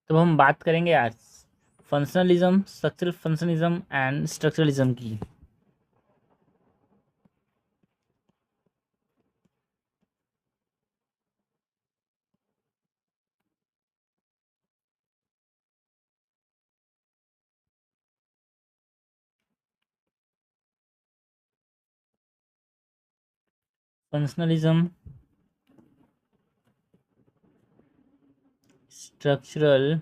तो हम बात करेंगे आज functionalism, structural functionalism and structuralism की। Functionalism, structural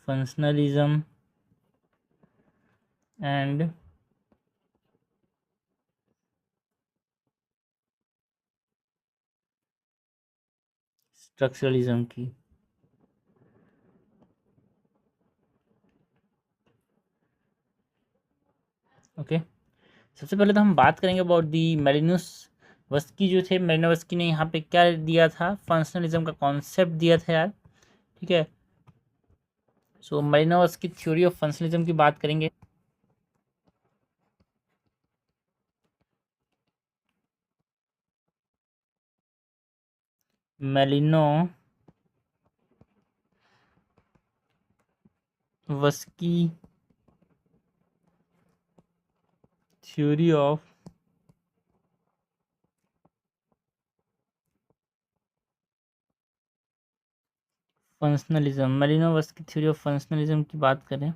functionalism and structuralism की। ओके, सबसे पहले तो हम बात करेंगे अबाउट दी मेलिनोवस्की जो थे। मेलिनोवस्की ने यहाँ पे क्या दिया था, फंक्शनलिज्म का कॉन्सेप्ट दिया था यार। ठीक है, so Malinowski theory of functionalism की बात करेंगे। Malinowski theory of functionalism, Malinowski theory of functionalism की बात करें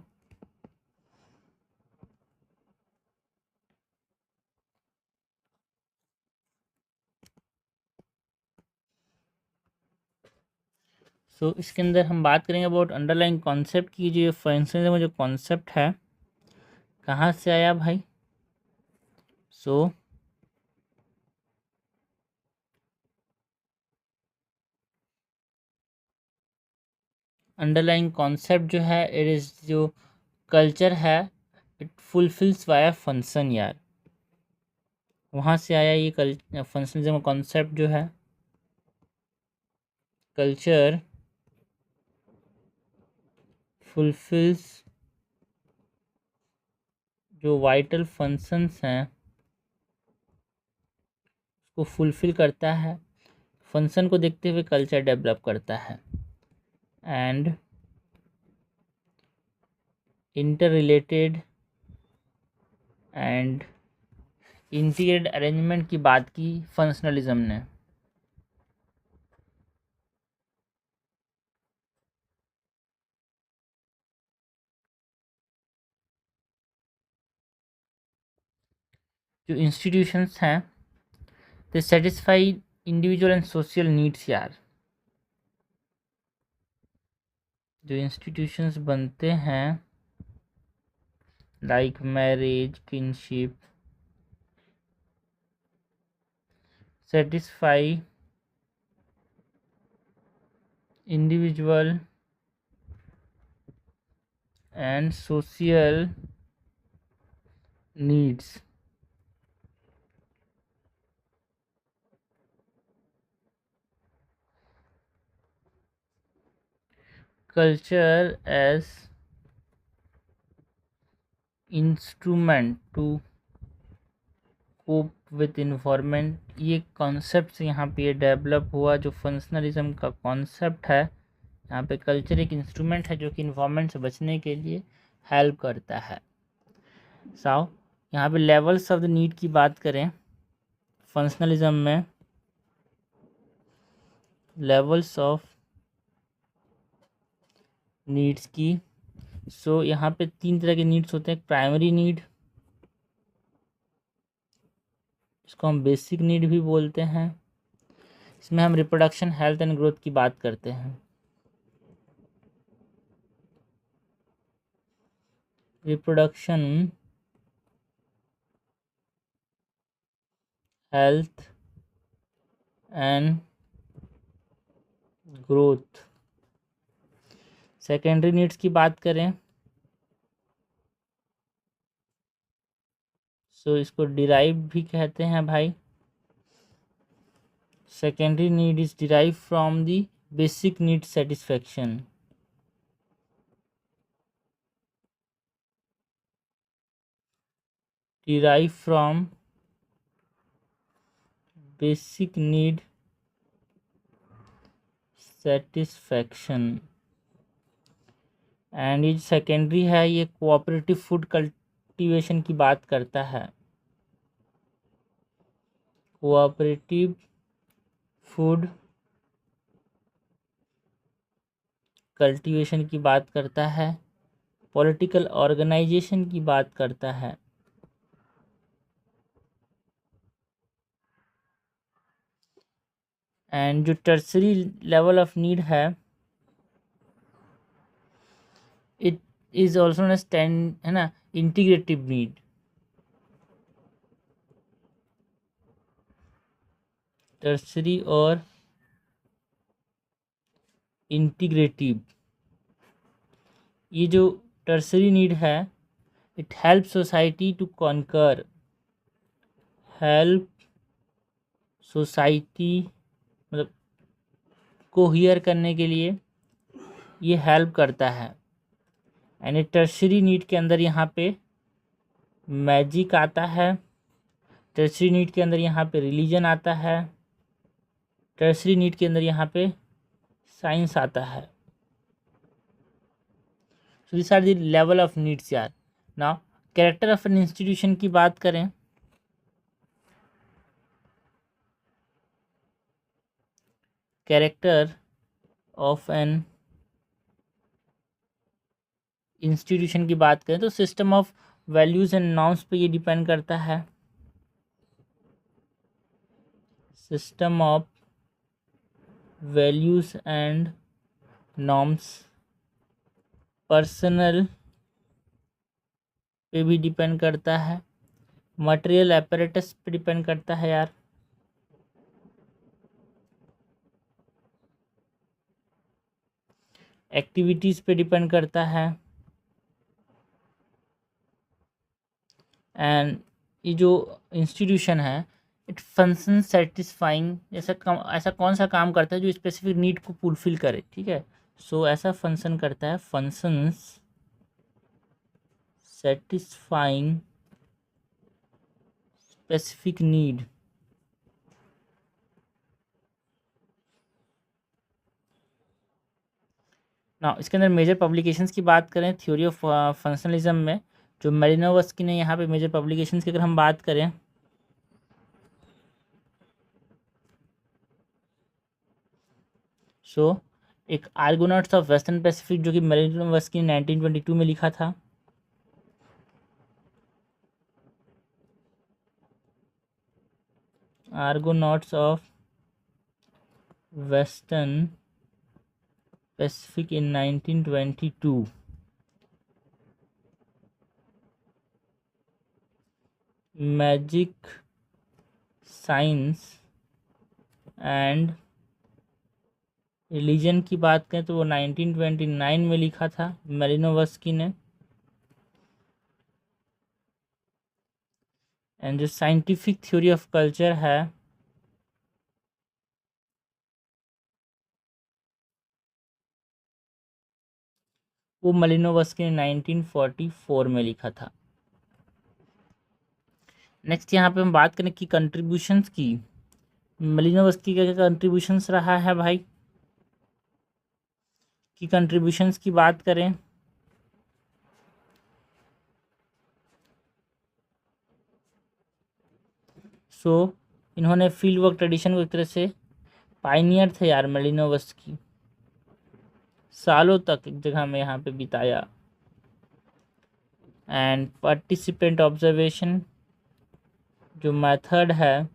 सो इसके अंदर हम बात करेंगे अबाउट अंडरलाइंग कॉन्सेप्ट की। जो फंक्शनलिज्म में जो कॉन्सेप्ट है कहाँ से आया भाई। सो अंडरलाइंग कॉन्सेप्ट जो है, इट इज़ जो कल्चर है, इट फुलफिल्स वाया फंक्शन यार। वहाँ से आया ये फंक्शनलिज्म का कॉन्सेप्ट जो है। कल्चर फुलफिल्स जो वाइटल फंक्शंस हैं उसको फुलफिल करता है। फंक्शन को देखते हुए कल्चर डेवलप करता है। And interrelated and integrated arrangement की बात की फंक्शनलिज्म ने। जो इंस्टीट्यूशंस हैं they satisfy individual and social needs यार। जो इंस्टीट्यूशंस बनते हैं like marriage, kinship, satisfy individual and social needs. Culture as instrument to cope with environment, ये कॉन्सेप्ट यहाँ पे ये डेवलप हुआ। जो फंक्शनलिज्म का कॉन्सेप्ट है, यहाँ पे कल्चर एक इंस्ट्रूमेंट है जो कि इन्वायरमेंट से बचने के लिए हेल्प करता है। साव यहाँ पे लेवल्स ऑफ द नीड की बात करें फंक्शनलिज्म में, लेवल्स ऑफ नीड्स की। सो यहाँ पे 3 तरह के नीड्स होते हैं। प्राइमरी नीड, इसको हम बेसिक नीड भी बोलते हैं। इसमें हम रिप्रोडक्शन, हेल्थ एंड ग्रोथ की बात करते हैं। Reproduction, health and growth. Secondary needs की बात करें सो इसको डिराइव भी कहते हैं भाई। Secondary need is derive from the basic need satisfaction. derive from basic need satisfaction। And ये सेकेंडरी है, ये कोऑपरेटिव फूड कल्टीवेशन की बात करता है। कोऑपरेटिव फूड कल्टीवेशन की बात करता है, पॉलिटिकल ऑर्गेनाइजेशन की बात करता है। एंड जो टर्सरी लेवल ऑफ नीड है, इट इज ऑल्सो न स्टैंड है ना, इंटीग्रेटिव नीड। टर्सरी और इंटीग्रेटिव, ये जो टर्सरी नीड है, it help society to conquer, help society मतलब कोहियर करने के लिए ये हेल्प करता है। यानी टर्सरी नीड के अंदर यहाँ पे मैजिक आता है, टर्सरी नीड के अंदर यहाँ पे रिलीजन आता है, टर्सरी नीड के अंदर यहाँ पे साइंस आता है। So this are the level of needs यार। Now character of an institution की बात करें, कैरेक्टर ऑफ एन इंस्टीट्यूशन की बात करें तो system of values and norms पे ये डिपेंड करता है। System of values and norms personal पे भी डिपेंड करता है, मटेरियल apparatus पे डिपेंड करता है यार, एक्टिविटीज़ पे डिपेंड करता है। एंड ये जो इंस्टीट्यूशन है, इट फंक्शन सेटिस्फाइंग, ऐसा कौन सा काम करता है जो स्पेसिफिक नीड को फुलफिल करे, ठीक है। सो ऐसा फंक्शन करता है, फंक्शंस सेटिस्फाइंग स्पेसिफिक नीड। ना इसके अंदर मेजर पब्लिकेशंस की बात करें थ्योरी ऑफ फंक्शनलिज्म में, जो मेलिनोवस्की ने यहाँ पे मेजर पब्लिकेशंस की अगर हम बात करें, सो एक आर्गोनॉट्स ऑफ वेस्टर्न पैसिफिक जो कि मेलिनोवस्की ने 1922 में लिखा था। आर्गोनॉट्स of western Pacific in 1922। Magic science and religion की बात करें तो वो 1929 में लिखा था मेलिनोवस्की ने। एंड जो साइंटिफिक थ्योरी ऑफ कल्चर है, वो मेलिनोवस्की ने 1944 में लिखा था। नेक्स्ट यहाँ पे हम बात करें कि कंट्रीब्यूशंस की, मेलिनोवस्की का क्या कंट्रीब्यूशंस रहा है भाई, की कंट्रीब्यूशंस की बात करें सो इन्होंने फील्ड वर्क ट्रेडिशन को एक तरह से पायनियर थे यार मेलिनोवस्की, सालों तक एक जगह में यहाँ पे बिताया। एंड पार्टिसिपेंट ऑब्जर्वेशन जो मेथड है,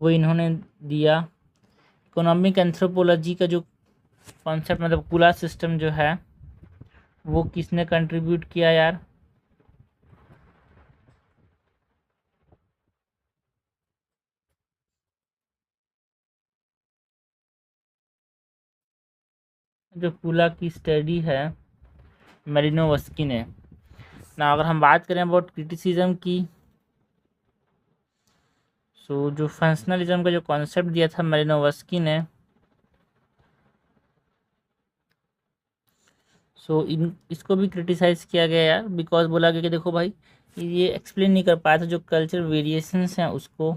वो इन्होंने दिया। इकोनॉमिक एंथ्रोपोलॉजी का जो कॉन्सेप्ट मतलब कूला सिस्टम जो है, वो किसने कंट्रीब्यूट किया यार, जो कूला की स्टडी है मेलिनोवस्की ने। ना अगर हम बात करें अबाउट क्रिटिसिज्म की, सो जो फंक्शनलिज्म का जो कॉन्सेप्ट दिया था मेलिनोवस्की ने, सो इन इसको भी क्रिटिसाइज़ किया गया यार, बिकॉज बोला गया कि देखो भाई ये एक्सप्लेन नहीं कर पाया था जो कल्चर वेरिएशंस हैं उसको,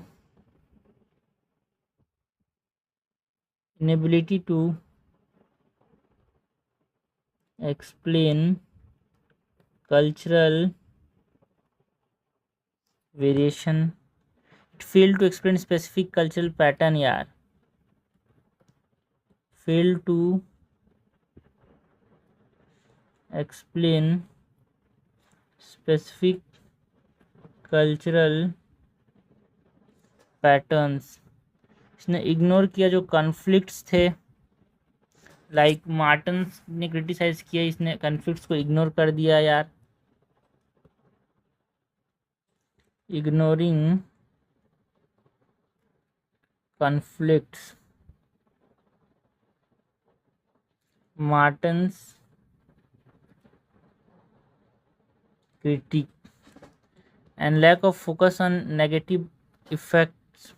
inability to explain cultural variation, it fail to explain specific cultural pattern यार, fail to explain specific cultural patterns, इसने इग्नोर किया जो कॉन्फ्लिक्ट्स थे, लाइक मार्टन्स ने क्रिटिसाइज किया, इसने कॉन्फ्लिक्ट्स को इग्नोर कर दिया यार, ignoring conflicts, Merton's critique and lack of focus on negative effects,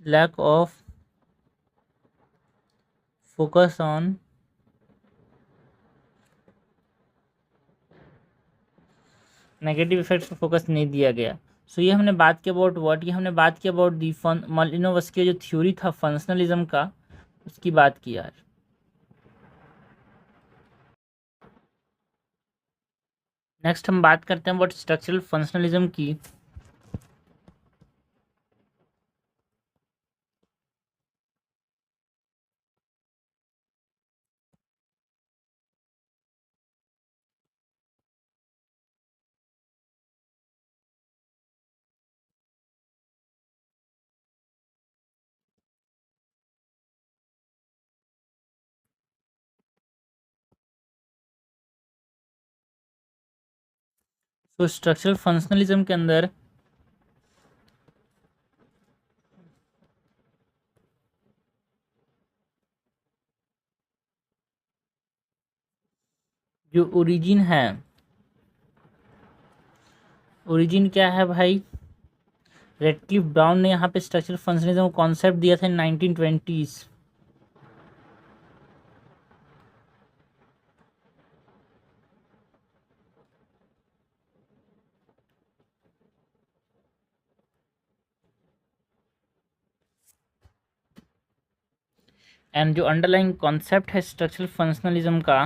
lack of focus on negative effects पर फोकस नहीं दिया गया। सो ये हमने बात की अबाउट व्हाट, ये हमने बात की अबाउट दी मालिनोव्स्की जो थ्योरी था फंक्शनलिज्म का, उसकी बात की यार। नेक्स्ट हम बात करते हैं अबाउट स्ट्रक्चरल फंक्शनलिज्म की। तो स्ट्रक्चरल फंक्शनलिज्म के अंदर जो ओरिजिन है, ओरिजिन क्या है भाई, रेडक्लिफ ब्राउन ने यहाँ पे स्ट्रक्चरल फंक्शनलिज्म को कॉन्सेप्ट दिया था 1920s। एंड जो अंडरलाइंग कॉन्सेप्ट है स्ट्रक्चरल फंक्शनलिज्म का,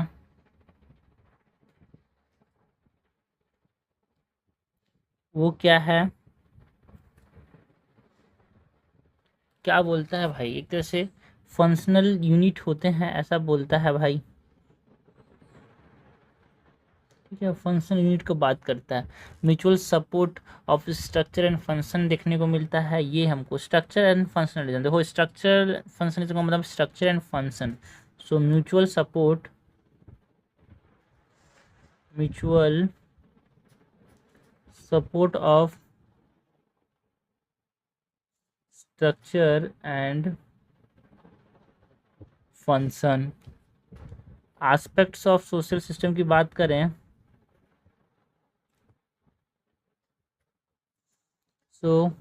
वो क्या है, क्या बोलता है भाई, एक तरह से फंक्शनल यूनिट होते हैं ऐसा बोलता है भाई, ठीक है, फंक्शनल यूनिट को बात करता है। Mutual support of structure and function देखने को मिलता है, ये हमको स्ट्रक्चर एंड फंक्शनलिज्म, देखो स्ट्रक्चर फंक्शनलिज्म का मतलब structure and function. So mutual support, mutual support of structure and function. Aspects of social system की बात करें, सो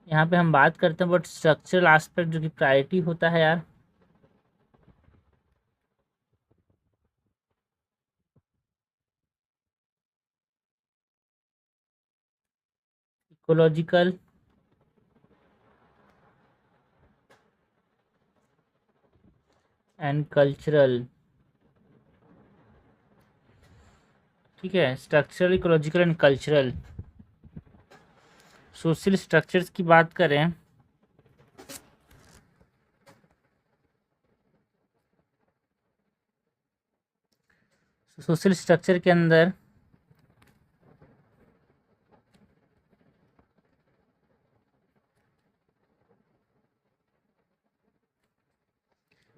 यहाँ पे हम बात करते हैं बट स्ट्रक्चरल एस्पेक्ट जो कि प्रायोरिटी होता है यार, इकोलॉजिकल एंड कल्चरल, ठीक है, structural, ecological and cultural. Social structures की बात करें, सोशल स्ट्रक्चर के अंदर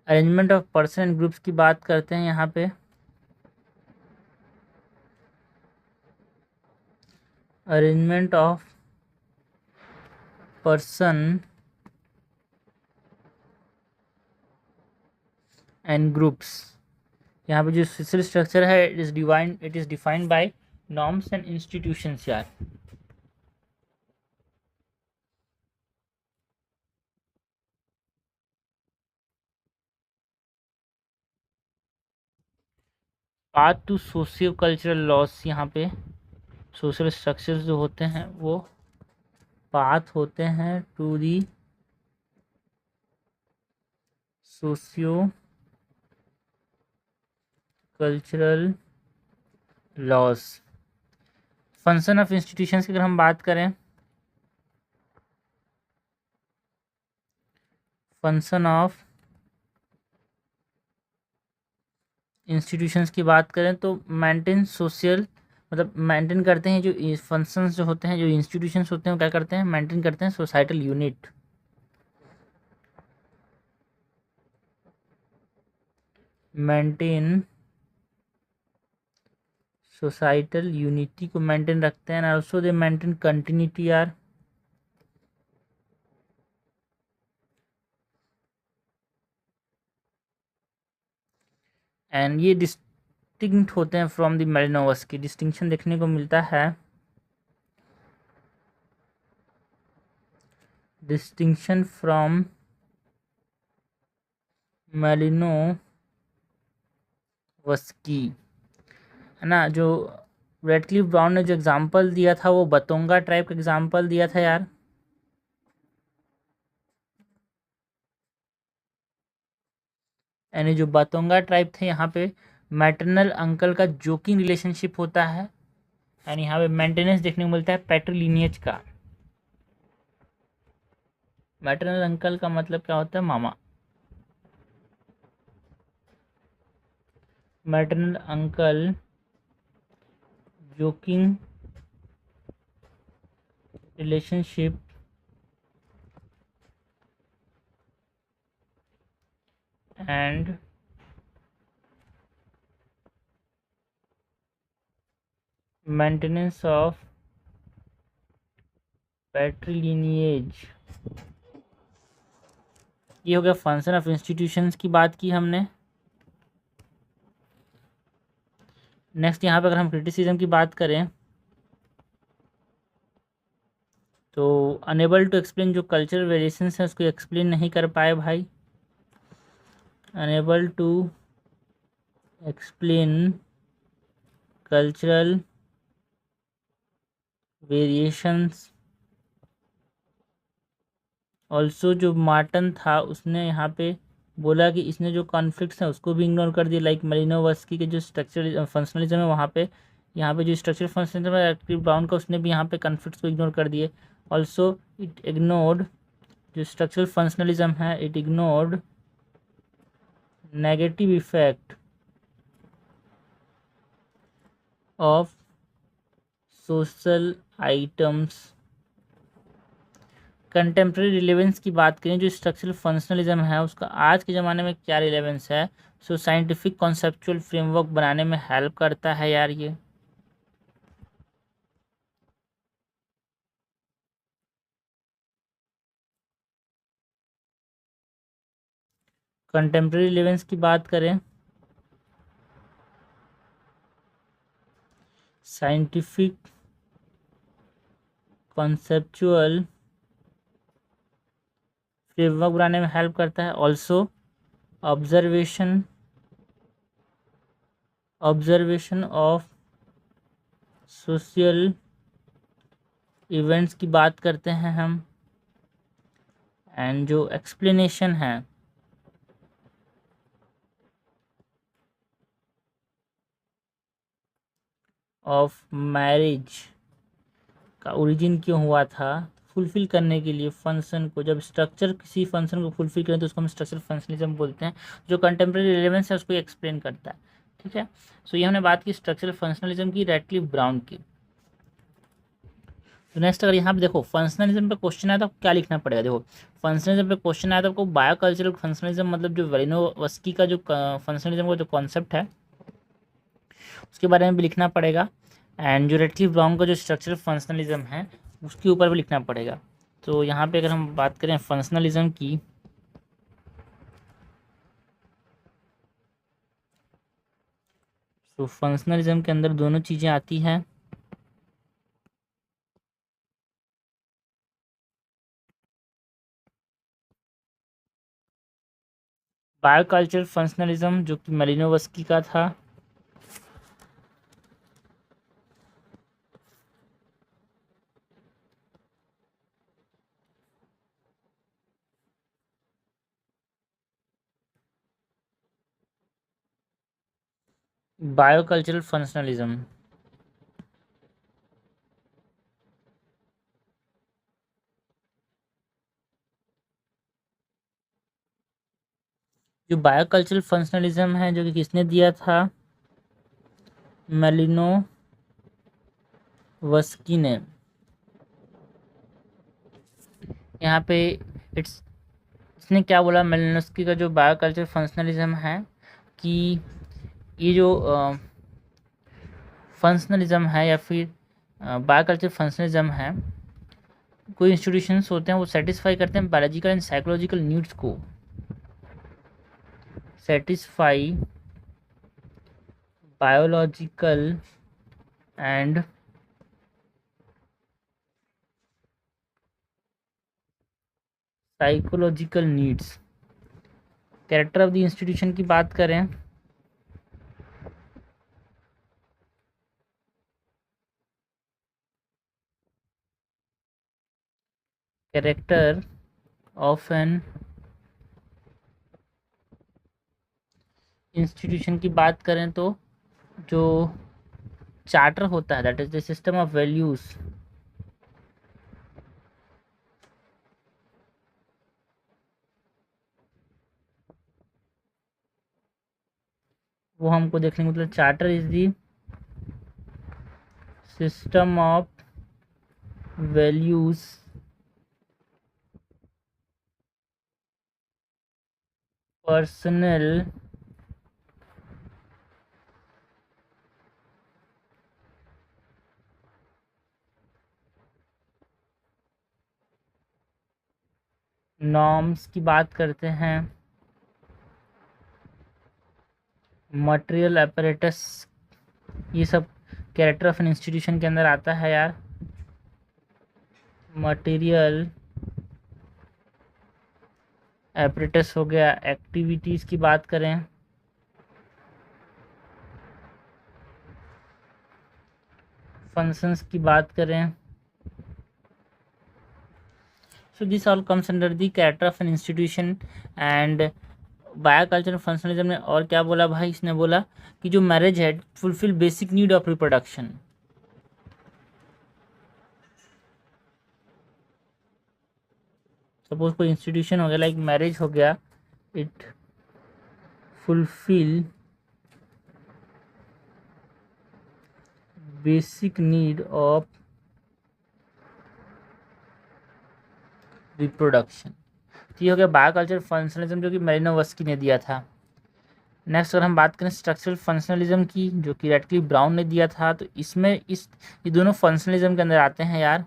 arrangement of person and groups की बात करते हैं यहाँ पे, arrangement of person and groups. यहाँ पे जो सोशल स्ट्रक्चर है it is defined by norms and institutions यार। Path to socio cultural laws, यहाँ पे सोशल स्ट्रक्चर्स जो होते हैं वो पाथ होते हैं to the socio cultural loss. Function of institutions की अगर हम बात करें, फंक्शन ऑफ इंस्टीट्यूशंस की बात करें तो मेंटेन सोशल, मतलब मेंटेन करते हैं, जो फंक्शंस जो होते हैं, जो इंस्टीट्यूशंस होते हैं वो क्या करते हैं, मेंटेन करते हैं societal unit, maintain societal unity को मेंटेन रखते हैं, and also they maintain continuity are and ये डिस्टिंक्ट होते हैं फ्रॉम द मेलिनोवस्की, डिस्टिंक्शन देखने को मिलता है, डिस्टिंक्शन फ्रॉम मेलिनोवस्की, है ना। जो रेडक्लिफ ब्राउन ने जो एग्जांपल दिया था वो बतोंगा ट्राइब का एग्जांपल दिया था यार, यानी जो बतोंगा ट्राइब थे यहाँ पे मैटरनल अंकल का जोकिंग रिलेशनशिप होता है, यानी यहाँ पे मेंटेनेंस देखने को मिलता है पैट्रिलिनियज का। मैटरनल अंकल का मतलब क्या होता है, मामा। Maternal uncle joking relationship and maintenance of patrilineages, ये हो गया फंक्शन ऑफ इंस्टीट्यूशंस की बात की हमने। नेक्स्ट यहाँ पे अगर हम क्रिटिसिज्म की बात करें तो अनेबल टू एक्सप्लेन, जो कल्चरल वेरिएशंस हैं उसको एक्सप्लेन नहीं कर पाए भाई, unable to explain cultural variations. Also जो मार्टन था उसने यहाँ पे बोला कि इसने जो कॉन्फ्लिक्ट्स हैं उसको भी इग्नोर कर दिया, लाइक मेलिनोवस्की के जो स्ट्रक्चर फंक्शनलिज्म है वहाँ पे, यहाँ पे जो स्ट्रक्चर फंक्शनलिज्म है रेडक्लिफ ब्राउन का, उसने भी यहाँ पे कॉन्फ्लिक्ट्स को इग्नोर कर दिए। ऑल्सो इट इग्नोर्ड, जो स्ट्रक्चरल फंक्शनलिज्म है it ignored negative effect of social items. Contemporary relevance की बात करें, जो स्ट्रक्चरल फंक्शनलिज्म है उसका आज के ज़माने में क्या रिलेवेंस है, सो साइंटिफिक कॉन्सेप्चुअल फ्रेमवर्क बनाने में हेल्प करता है यार ये। कंटेम्प्रेरी रिलेवेंस की बात करें, साइंटिफिक कॉन्सेप्चुअल फ्रेमवर्क बनाने में हेल्प करता है। Also observation of social events की बात करते हैं हम, एंड जो एक्सप्लेनेशन है ऑफ मैरिज का ओरिजिन क्यों हुआ था, फुलफिल करने के लिए फंक्शन को, जब स्ट्रक्चर किसी फंक्शन को फुलफिल करें तो उसको हम स्ट्रक्चरल फंक्शनलिज्म बोलते हैं। जो कंटेम्प्रेरी रिलेवेंस है उसको एक्सप्लेन करता है, ठीक है। सो ये हमने बात की स्ट्रक्चरल फंक्शनलिज्म की, रेडक्लिफ ब्राउन की। तो नेक्स्ट अगर यहाँ पे देखो फंक्शनलिज्म पे क्वेश्चन आया तो क्या लिखना पड़ेगा, देखो फंक्शनलिज्म पे क्वेश्चन आया तो आपको बायोकल्चरल फंक्शनलिज्म, मतलब जो वेलिनोवस्की का जो फंक्शनलिज्म का जो कॉन्सेप्ट है उसके बारे में भी लिखना पड़ेगा, एंड जो रेडक्लिफ ब्राउन का जो स्ट्रक्चरल फंक्शनलिज्म है उसके ऊपर भी लिखना पड़ेगा। तो यहाँ पे अगर हम बात करें फंक्शनलिज्म की, तो फंक्शनलिज्म के अंदर दोनों चीज़ें आती हैं, बायोकल्चरल फंक्शनलिज्म जो कि मेलिनोवस्की का था, बायोकल्चरल फंक्शनलिज्म। जो बायोकल्चरल फंक्शनलिज्म है जो कि किसने दिया था, मेलिनोवस्की ने। यहाँ पे इसने क्या बोला, मेलिनोवस्की का जो बायोकल्चरल फंक्शनलिज्म है कि ये जो फंक्शनलिज्म है या फिर बायोकल्चरल फंक्शनलिज्म है, कोई इंस्टीट्यूशंस होते हैं वो सेटिस्फाई करते हैं बायोलॉजिकल एंड साइकोलॉजिकल नीड्स को, satisfy biological and psychological needs. Character of the institution की बात करें, कैरेक्टर ऑफ एन इंस्टीट्यूशन की बात करें तो जो चार्टर होता है, that is the system of values, वो हमको देखने, मतलब charter is the system of values personal norms की बात करते हैं, मटेरियल अपैरेटस, ये सब कैरेक्टर ऑफ एन इंस्टीट्यूशन के अंदर आता है यार। मटेरियल अपैरेटस हो गया। एक्टिविटीज़ की बात करें, फंक्शंस की बात करें, so this all comes under the character of an institution and biocultural functionalism ने और क्या बोला भाई, इसने बोला कि जो मैरिज है fulfil basic need of reproduction. Suppose कोई इंस्टीट्यूशन हो गया लाइक मैरिज हो गया, it fulfil basic need of reproduction. तो ये हो गया बायोकल्चरल फंक्शनलिज्म जो कि मेलिनोवस्की ने दिया था। नेक्स्ट अगर हम बात करें स्ट्रक्चरल फंक्शनलिज्म की, जो कि रेडक्लिफ ब्राउन ने दिया था, तो इसमें ये दोनों फंक्शनलिज्म के अंदर आते हैं यार।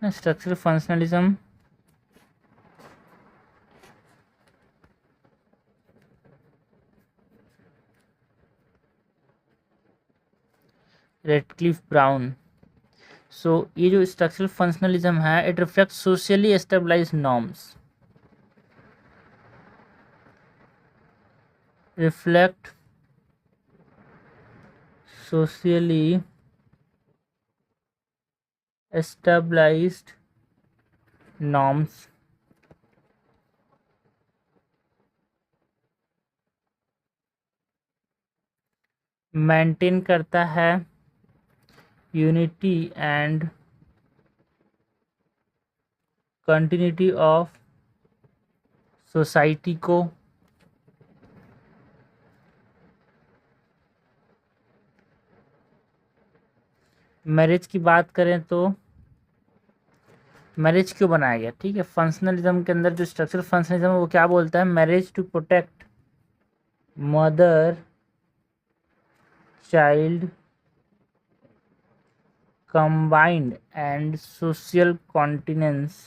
Structural functionalism Radcliffe Brown. So ये जो स्ट्रक्चरल फंक्शनलिज्म है, it reflect socially established norms, reflect socially established norms, maintain करता है unity and continuity of society को, मैरिज की बात करें तो मैरिज क्यों बनाया गया, ठीक है, फंक्शनलिज्म के अंदर जो स्ट्रक्चरल फंक्शनलिज्म है वो क्या बोलता है, marriage to protect mother child combined and social continence,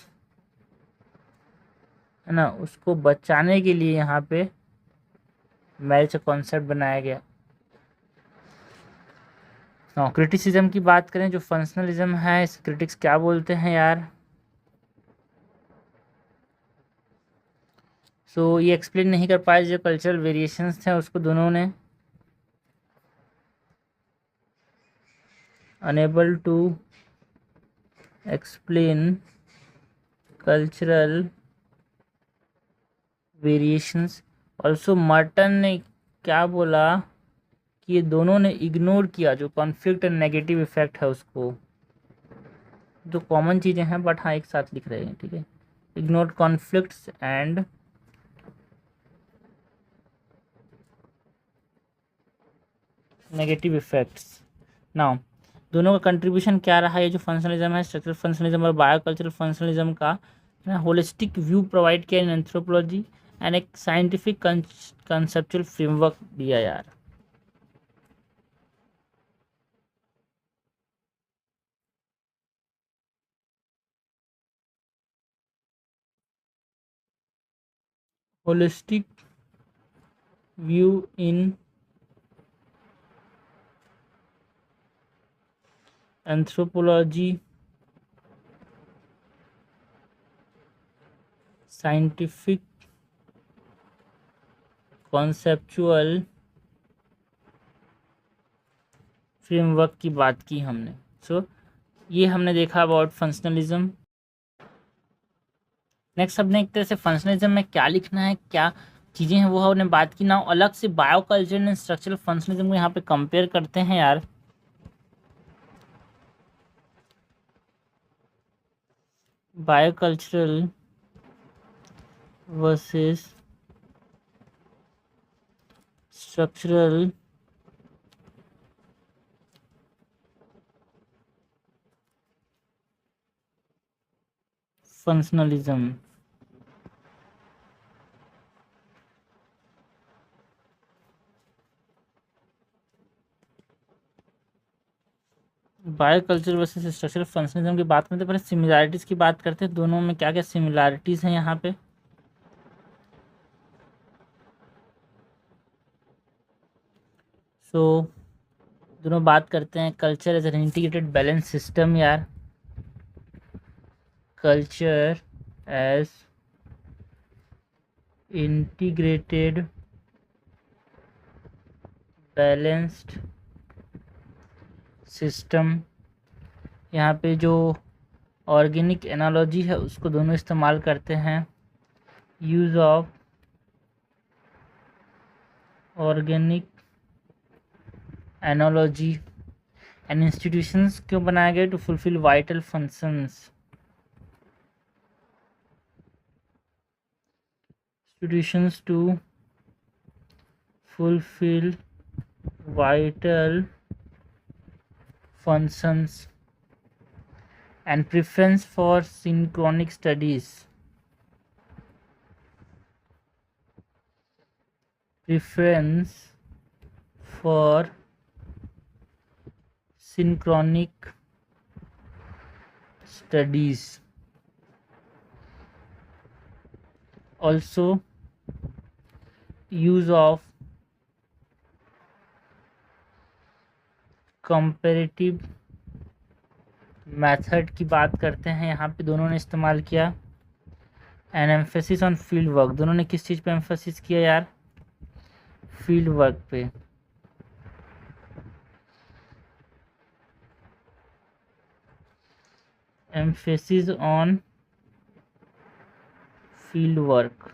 है ना, उसको बचाने के लिए यहाँ पे मैरिज का कॉन्सेप्ट बनाया गया। क्रिटिसिज्म की बात करें, जो फंक्शनलिज्म है इस क्रिटिक्स क्या बोलते हैं यार। सो ये एक्सप्लेन नहीं कर पाए जो कल्चरल वेरिएशंस थे उसको दोनों ने, unable to explain cultural variations. Also Merton ने क्या बोला कि ये दोनों ने इग्नोर किया जो कॉन्फ्लिक्ट एंड नेगेटिव इफेक्ट है उसको, जो कॉमन चीज़ें हैं बट हाँ एक साथ लिख रहे हैं, ठीक है। Ignore conflicts and negative effects. Now दोनों का कंट्रीब्यूशन क्या रहा है, जो फंक्शनलिज्म है, स्ट्रक्चरल फंक्शनलिज्म और बायोकल्चरल फंक्शनलिज्म का होलिस्टिक व्यू प्रोवाइड किया इन एंथ्रोपोलॉजी एंड एक साइंटिफिक कंसेप्चुअल फ्रेमवर्क दिया यार। होलिस्टिक व्यू इन एंथ्रोपोलॉजी, साइंटिफिक कॉन्सेप्चुअल फ्रेमवर्क की बात की हमने। सो ये हमने देखा अबाउट फंक्शनलिज्म। नेक्स्ट हमने एक तरह से फंक्शनलिज्म में क्या लिखना है, क्या चीज़ें हैं वो हमने बात की ना। अलग से बायोकल्चर एंड स्ट्रक्चरल फंक्शनलिज्म को यहाँ पे कंपेयर करते हैं यार। Biocultural versus structural functionalism. Bioculture versus structural functionalism की बात करते हैं, पहले सिमिलैरिटीज़ की बात करते हैं। दोनों में क्या क्या सिमिलैरिटीज़ हैं यहाँ पे। सो दोनों बात करते हैं culture as an integrated balance system यार। Culture as integrated balanced system. यहाँ पे जो ऑर्गेनिक एनालॉजी है उसको दोनों इस्तेमाल करते हैं। Use of organic analogy and institutions क्यों बनाए गए, to fulfil vital functions. Institutions to fulfil vital functions and preference for synchronic studies. Preference for synchronic studies. Also use of comparative method की बात करते हैं, यहाँ पे दोनों ने इस्तेमाल किया। N emphasis on field work, दोनों ने किस चीज़ पे एम्फेसिस किया यार, फील्ड वर्क पे। Emphasis on field work.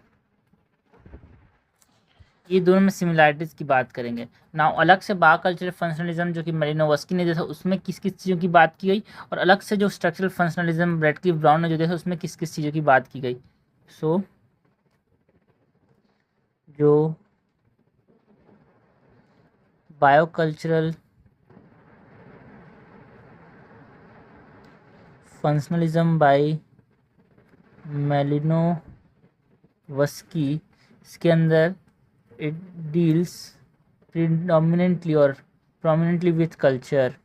ये दोनों में सिमिलैरिटीज़ की बात करेंगे ना। अलग से बायोकल्चरल फंक्शनलिज्म जो कि मेलिनोवस्की ने देखा उसमें किस किस चीज़ों की बात की गई, और अलग से जो स्ट्रक्चरल फंक्शनलिज्म रेडक्लिफ ब्राउन ने जो देखा उसमें किस किस चीज़ों की बात की गई। सो जो बायोकल्चरल फंक्शनलिज्म बाय मेलिनोवस्की, इसके अंदर इट डील्स प्रीडोमिनेंटली और prominently with culture.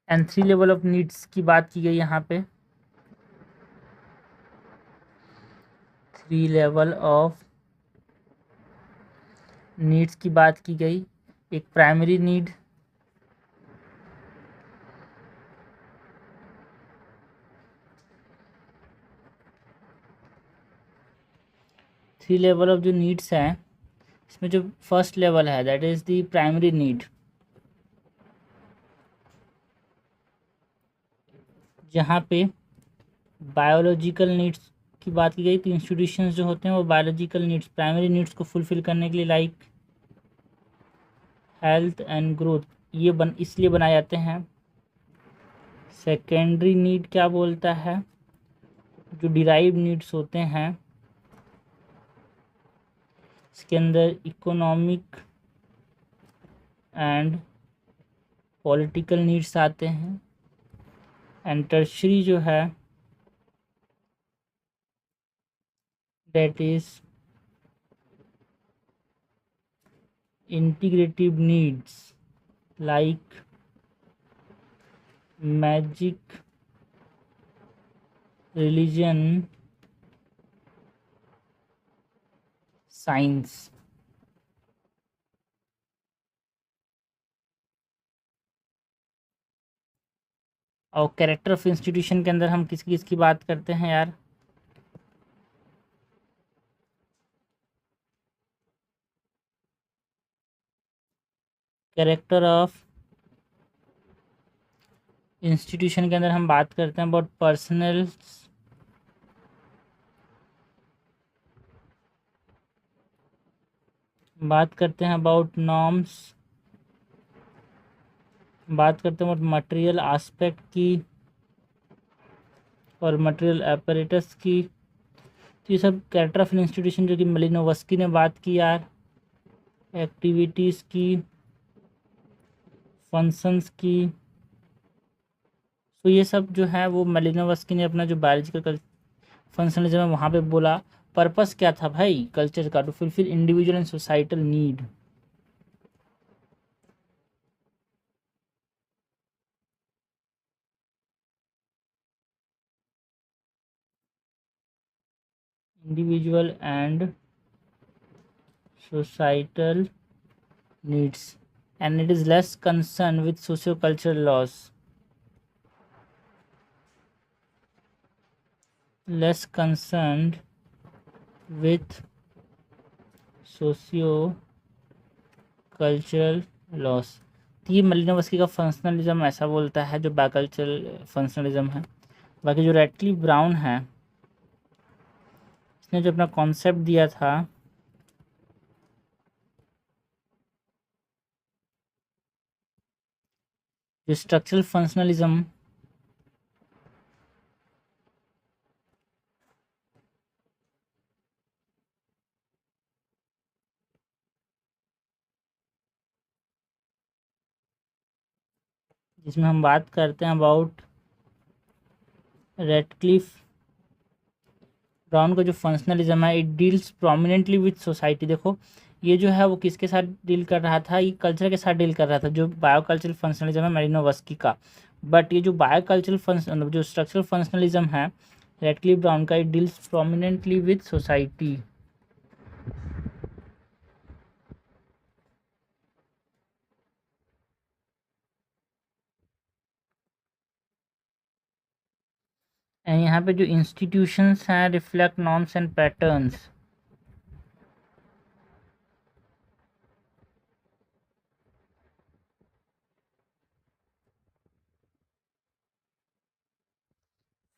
And 3 level of needs की बात की गई यहाँ पे। 3 लेवल ऑफ नीड्स की बात की गई। एक प्राइमरी नीड, 3 लेवल ऑफ जो नीड्स हैं, इसमें जो फर्स्ट लेवल है that is the primary need, जहाँ पे बायोलॉजिकल नीड्स की बात की गई। तो इंस्टीट्यूशंस जो होते हैं वो बायोलॉजिकल नीड्स, प्राइमरी नीड्स को फुलफ़िल करने के लिए लाइक हेल्थ एंड ग्रोथ, ये इसलिए बनाए जाते हैं। सेकेंडरी नीड क्या बोलता है, जो डिराइव नीड्स होते हैं, इसके अंदर इकोनॉमिक एंड पॉलिटिकल नीड्स आते हैं। एंड टर्शरी जो है that is integrative needs like magic, religion, science. और कैरेक्टर ऑफ इंस्टीट्यूशन के अंदर हम किसकी बात करते हैं यार, कैरेक्टर ऑफ इंस्टीट्यूशन के अंदर हम बात करते हैं अबाउट पर्सनल, बात करते हैं अबाउट नॉर्म्स, बात करते हैं अबाउट मटेरियल एस्पेक्ट की और मटेरियल apparatus की। तो ये सब कैरेक्टर ऑफ इंस्टीट्यूशन जो कि मेलिनोवस्की ने बात की यार, एक्टिविटीज़ की, फंक्शंस की। तो ये सब जो है वो मेलिनोवस्की ने अपना जो बायोलॉजिकल फंक्शनलिज्म है वहाँ पे बोला। पर्पस क्या था भाई कल्चर का, to fulfil individual and societal need. Individual and societal needs, and it is less concerned with socio-cultural laws, less concerned with socio-cultural laws। तो ये मेलिनोवस्की का फंक्शनलिज्म ऐसा बोलता है जो बायोकल्चरल फंक्शनलिज्म है। बाकी जो रैटक्लिफ ब्राउन है इसने जो अपना कॉन्सेप्ट दिया था जो स्ट्रक्चरल फंक्शनलिज्म, जिसमें हम बात करते हैं अबाउट रैटक्लिफ ब्राउन का जो फंक्शनलिज्म है, it deals prominently with society. देखो ये जो है वो किसके साथ डील कर रहा था, ये कल्चर के साथ डील कर रहा था, जो बायोकल्चरल फंक्शनलिज्म है मेलिनोवस्की का। बट ये जो बायोकल्चरल फंक्शन जो स्ट्रक्चरल फंक्शनलिज्म है रैटक्लिफ ब्राउन का, it deals prominently with society. And यहाँ पे जो इंस्टीट्यूशंस हैं reflect norms and patterns.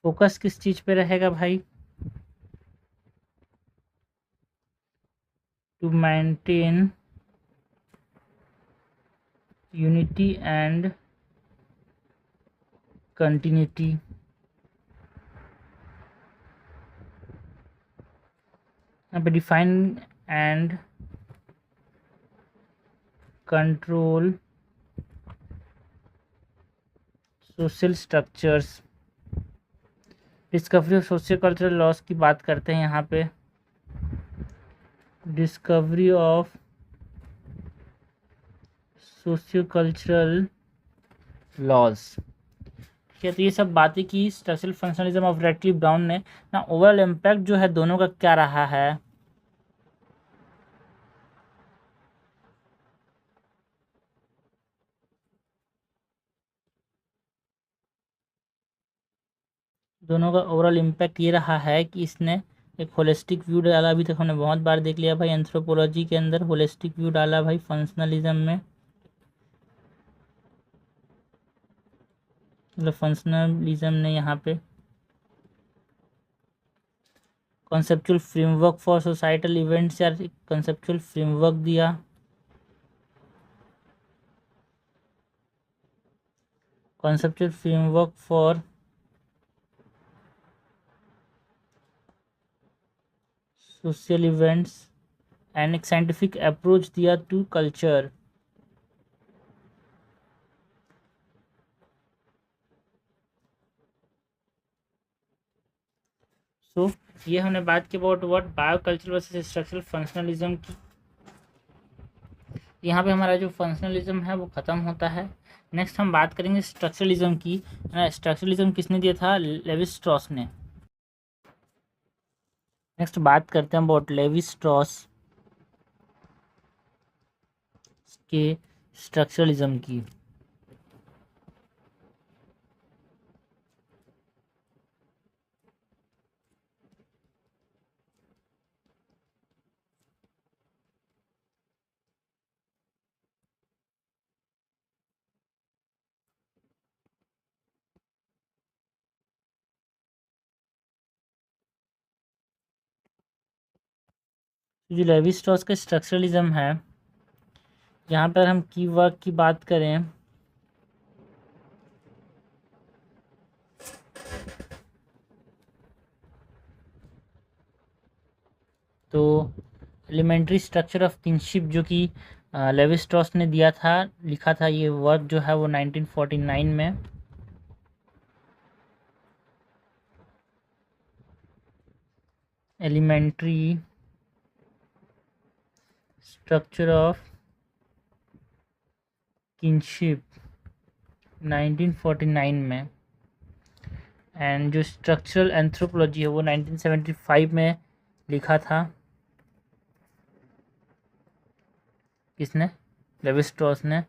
Focus किस चीज़ पे रहेगा भाई, to maintain unity and continuity. यहाँ पे define and control social structures, discovery of socio cultural laws की बात करते हैं यहाँ पे, discovery of socio cultural laws. ठीक है, तो ये सब बातें की structural functionalism of Ratcliffe brown ने ना। ओवरऑल इम्पैक्ट जो है दोनों का क्या रहा है, दोनों का ओवरऑल इम्पैक्ट ये रहा है कि इसने एक होलिस्टिक व्यू डाला, अभी तक हमने बहुत बार देख लिया भाई एंथ्रोपोलॉजी के अंदर होलिस्टिक व्यू डाला भाई फंक्शनलिज्म में, मतलब फंक्शनलिज्म ने यहाँ पे conceptual framework for societal events या कॉन्सेप्चुअल फ्रेमवर्क दिया, conceptual framework for social events and एक साइंटिफिक अप्रोच दिया टू कल्चर। सो ये हमने बात की about what bioculture versus structural functionalism की। यहाँ पे हमारा जो फंक्शनलिज्म है वो ख़त्म होता है। नेक्स्ट हम बात करेंगे स्ट्रक्चरलिज्म की। स्ट्रक्चरलिज्म किसने दिया था? लेवी स्ट्रॉस ने। नेक्स्ट बात करते हैं अबाउट लेवी स्ट्रॉस के स्ट्रक्चरलिज्म की। जो लेवी स्ट्रॉस का स्ट्रक्चरलिज्म है, यहाँ पर हम की वर्क की बात करें तो एलिमेंट्री स्ट्रक्चर ऑफ किनशिप जो कि लेवी स्ट्रॉस ने दिया था, लिखा था, ये वर्क जो है वो 1949 में। एलिमेंट्री स्ट्रक्चर ऑफ किनशिप 1949 में, एंड जो स्ट्रक्चरल एंथ्रोपोलॉजी है वो 1975 में लिखा था। किसने? लेवी स्ट्रॉस ने।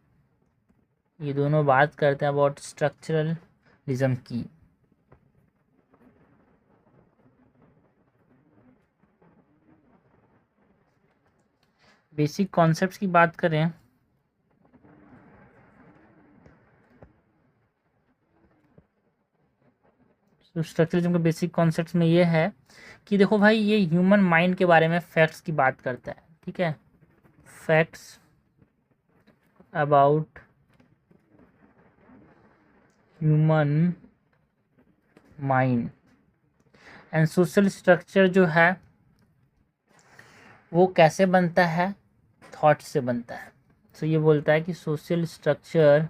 ये दोनों बात करते हैं अबाउट स्ट्रक्चरलिज्म की। बेसिक कॉन्सेप्ट्स की बात करें तो स्ट्रक्चरलिज्म के बेसिक कॉन्सेप्ट्स में ये है कि देखो भाई, ये ह्यूमन माइंड के बारे में फैक्ट्स की बात करता है, ठीक है। Facts about human mind and social structure जो है वो कैसे बनता है? थॉट से बनता है। तो ये बोलता है कि social structure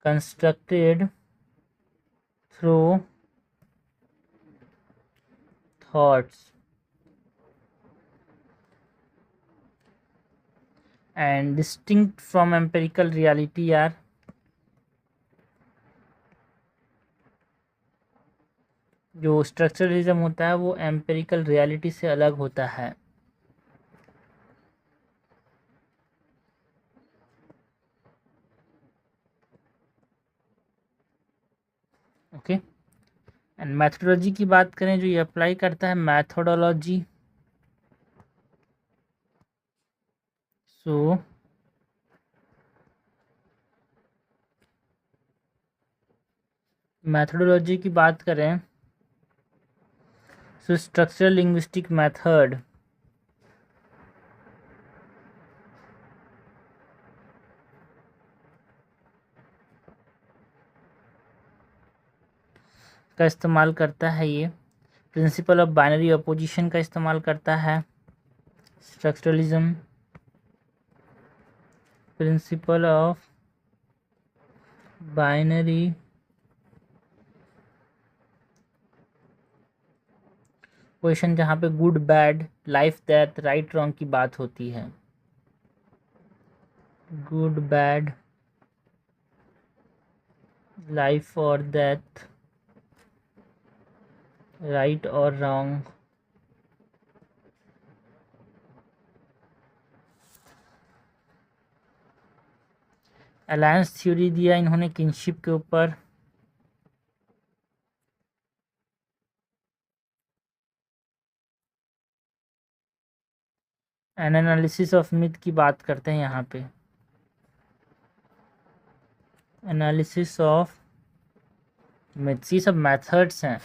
constructed through thoughts and distinct from empirical reality are, जो स्ट्रक्चरलिज्म होता है वो एम्पेरिकल रियलिटी से अलग होता है। ओके। एंड मैथोडोलॉजी की बात करें, जो ये अप्लाई करता है मैथोडोलॉजी। सो मैथोडोलॉजी की बात करें सो स्ट्रक्चरल लिंग्विस्टिक मेथड का इस्तेमाल करता है। ये प्रिंसिपल ऑफ बाइनरी अपोजिशन का इस्तेमाल करता है structuralism. Principle of binary position, जहाँ पे good bad, life death, right wrong की बात होती है। गुड बैड, लाइफ और डेथ, राइट और रॉन्ग। अलायंस थ्योरी दिया इन्होंने किनशिप के ऊपर। एनालिसिस ऑफ मिथ की बात करते हैं यहाँ पे। एनालिसिस ऑफ मिथ्स, ये सब मेथड्स हैं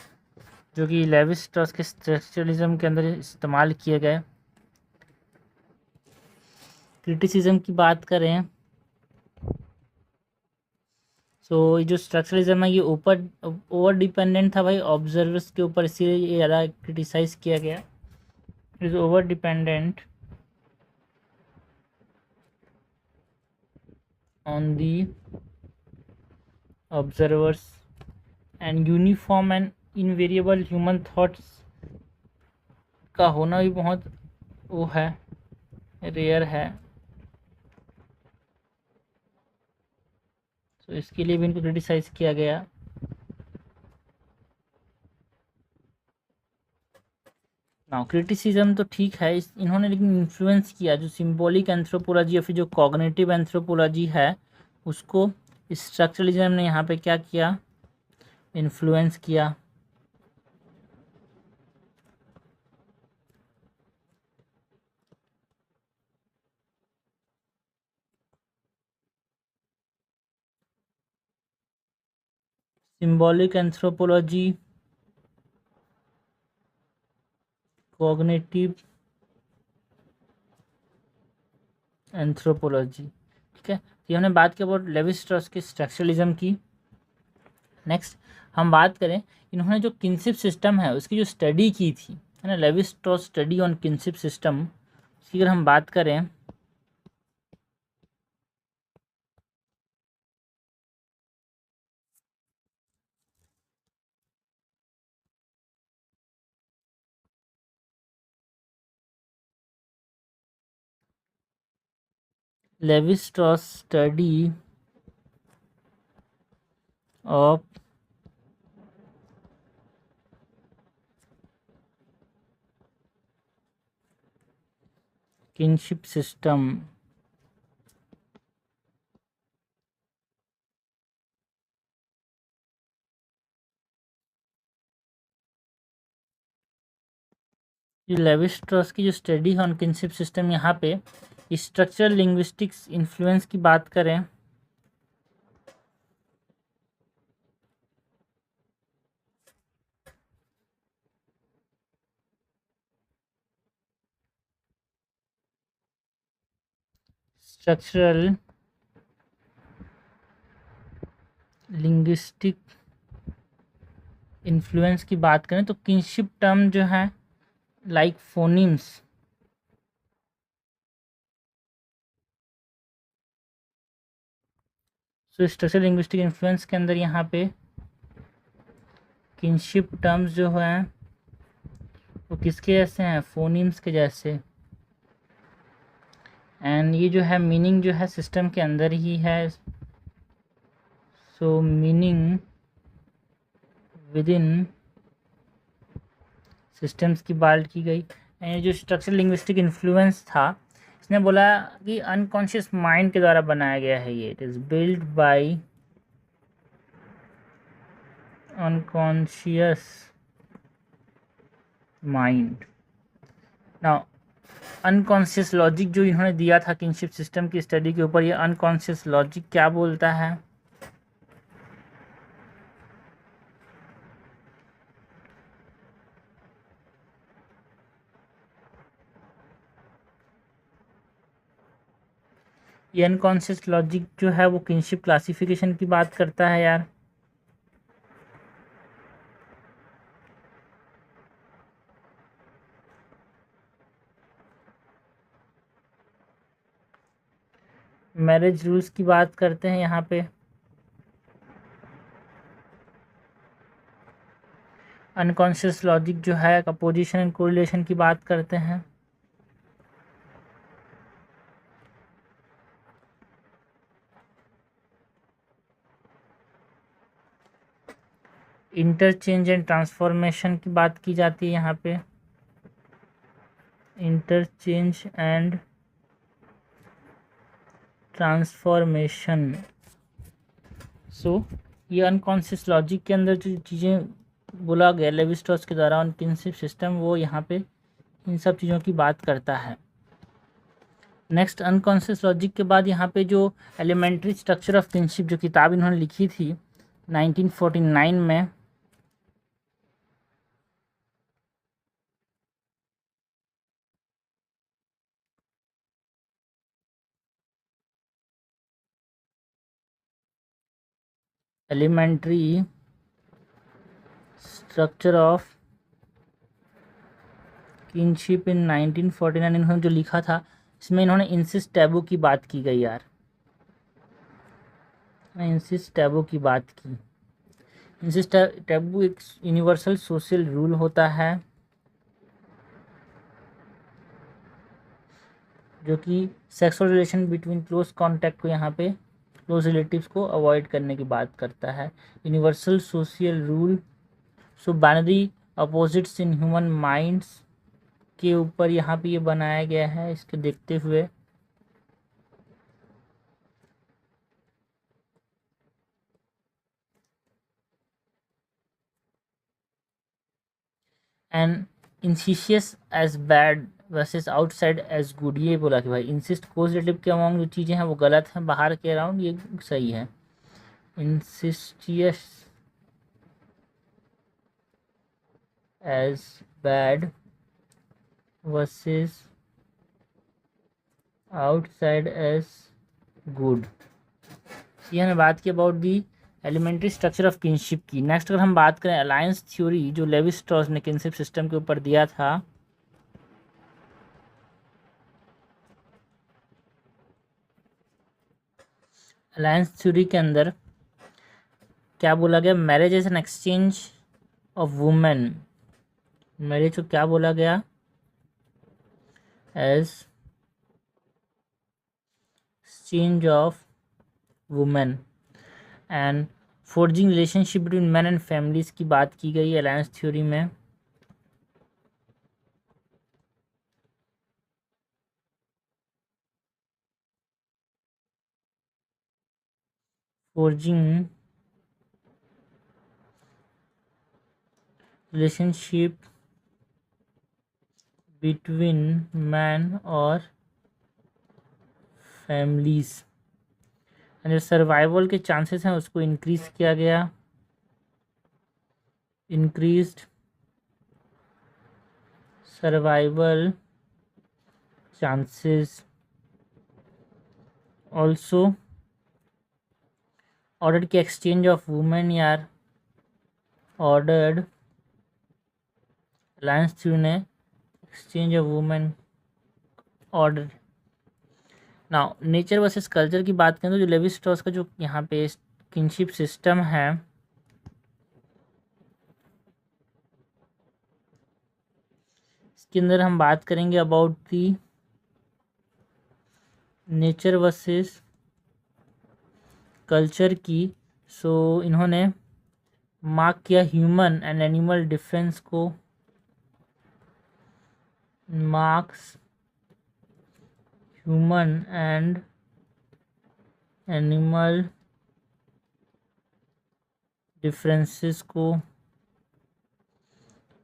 जो कि लेवी स्ट्रॉस के स्ट्रक्चरलिज्म के अंदर इस्तेमाल किए गए। क्रिटिसिज्म की बात करें तो ये जो स्ट्रक्चरलिज्म है ये ऊपर ओवर डिपेंडेंट था भाई ऑब्जर्वर्स के ऊपर, इसीलिए ये ज़्यादा क्रिटिसाइज किया गया। Is over dependent on the observers and uniform and invariable human thoughts का होना भी बहुत वो है, रेयर है। तो इसके लिए भी इनको क्रिटिसाइज किया गया। नाउ क्रिटिसिज्म तो ठीक है, इन्होंने लेकिन इन्फ्लुएंस किया जो सिंबॉलिक एंथ्रोपोलॉजी या फिर जो कॉग्निटिव एंथ्रोपोलॉजी है उसको स्ट्रक्चरलिज्म ने यहाँ पे क्या किया, इन्फ्लुएंस किया। सिंबॉलिक एंथ्रोपोलॉजी, कॉग्निटिव एंथ्रोपोलॉजी, ठीक है। ये हमने बात की अबाउट लेवी स्ट्रॉस की स्ट्रक्चरलिज्म की। नेक्स्ट हम बात करें, इन्होंने जो किनशिप सिस्टम है उसकी जो स्टडी की थी, है ना, levy Strauss study on kinship system, उसकी अगर हम बात करें levy Strauss study of kinship system, ये लेवी स्ट्रॉस की जो स्टडी ऑन किनशिप सिस्टम, यहाँ पे स्ट्रक्चरल लिंग्विस्टिक्स इन्फ्लुएंस की बात करें स्ट्रक्चरल लिंग्विस्टिक इन्फ्लुएंस की बात करें तो किनशिप टर्म जो है लाइक फोनीम्स, सो स्ट्रक्चरल लिंग्विस्टिक इन्फ्लुएंस के अंदर यहाँ पे किनशिप टर्म्स जो हैं वो किसके जैसे हैं, फोनीम्स के जैसे। एंड ये जो है मीनिंग जो है सिस्टम के अंदर ही है, सो मीनिंग विद इन सिस्टम्स की बात की गई। एंड जो स्ट्रक्चरल लिंग्विस्टिक इन्फ्लुएंस था, इसने बोला कि अनकॉन्शियस माइंड के द्वारा बनाया गया है ये, it is build by unconscious mind. Now unconscious logic जो इन्होंने दिया था किनशिप सिस्टम की स्टडी के ऊपर, ये अनकॉन्शियस लॉजिक क्या बोलता है, ये अनकॉन्शियस लॉजिक जो है वो किनशिप क्लासिफिकेशन की बात करता है यार। मैरिज रूल्स की बात करते हैं यहाँ पे। अनकॉन्शियस लॉजिक जो है अपोजिशन एंड कोरिलेशन की बात करते हैं। इंटरचेंज एंड ट्रांसफॉर्मेशन की बात की जाती है यहाँ पे, इंटरचेंज एंड ट्रांसफॉर्मेशन। सो ये अनकॉन्शियस लॉजिक के अंदर जो चीज़ें बोला गया लेवी-स्ट्रॉस के द्वारा ऑन किनशिप सिस्टम, वो यहाँ पे इन सब चीज़ों की बात करता है। नेक्स्ट अनकॉन्शियस लॉजिक के बाद यहाँ पे जो एलिमेंट्री स्ट्रक्चर ऑफ किनशिप जो किताब इन्होंने लिखी थी 1949 में, एलिमेंट्री स्ट्रक्चर ऑफ किनशिप इन 1949 इन्होंने जो लिखा था, इसमें इन्होंने इंसिस टैबू की बात की गई यार, इंसिस टैबू की बात की। इंसिस टैबू एक यूनिवर्सल सोशल रूल होता है जो कि sexual relation between close contact को, यहाँ पे क्लोज रिलेटिव्स को अवॉइड करने की बात करता है। Universal social rule, so binary opposites in human minds के ऊपर यहाँ पे ये बनाया गया है, इसको देखते हुए। And incestuous as bad versus outside as good, ये बोला कि भाई इंसिस्ट कोज रिलेटिव के अमॉन्ग जो चीज़ें हैं वो गलत हैं, बाहर के अराउंड ये सही है। Incestuous as bad versus outside as good, ये हमने बात की about the elementary structure of kinship की। नेक्स्ट अगर हम बात करें अलायंस थ्योरी जो लेवी स्ट्रॉस ने किनशिप सिस्टम के ऊपर दिया था, अलायंस थ्योरी के अंदर क्या बोला गया, marriage is an exchange of women, marriage को क्या बोला गया, as exchange of women, and forging relationship between man and families की बात की गई अलायंस थ्योरी में। फोर्जिंग रिलेशनशिप बिटवीन मैन और फैमिलीज, जो सर्वाइवल के चांसेस हैं उसको इंक्रीज किया गया, increased survival chances, also order की एक्सचेंज ऑफ वुमेन यार, ऑर्डर्ड अलायंस थ्योरी ने exchange of women order. Now nature versus culture की बात करें तो जो लेवी स्ट्रॉस का जो यहाँ पे किनशिप सिस्टम है, इसके अंदर हम बात करेंगे about the nature versus culture की। सो इन्होंने मार्क किया ह्यूमन एंड एनिमल डिफरेंस को, marks human and animal differences को,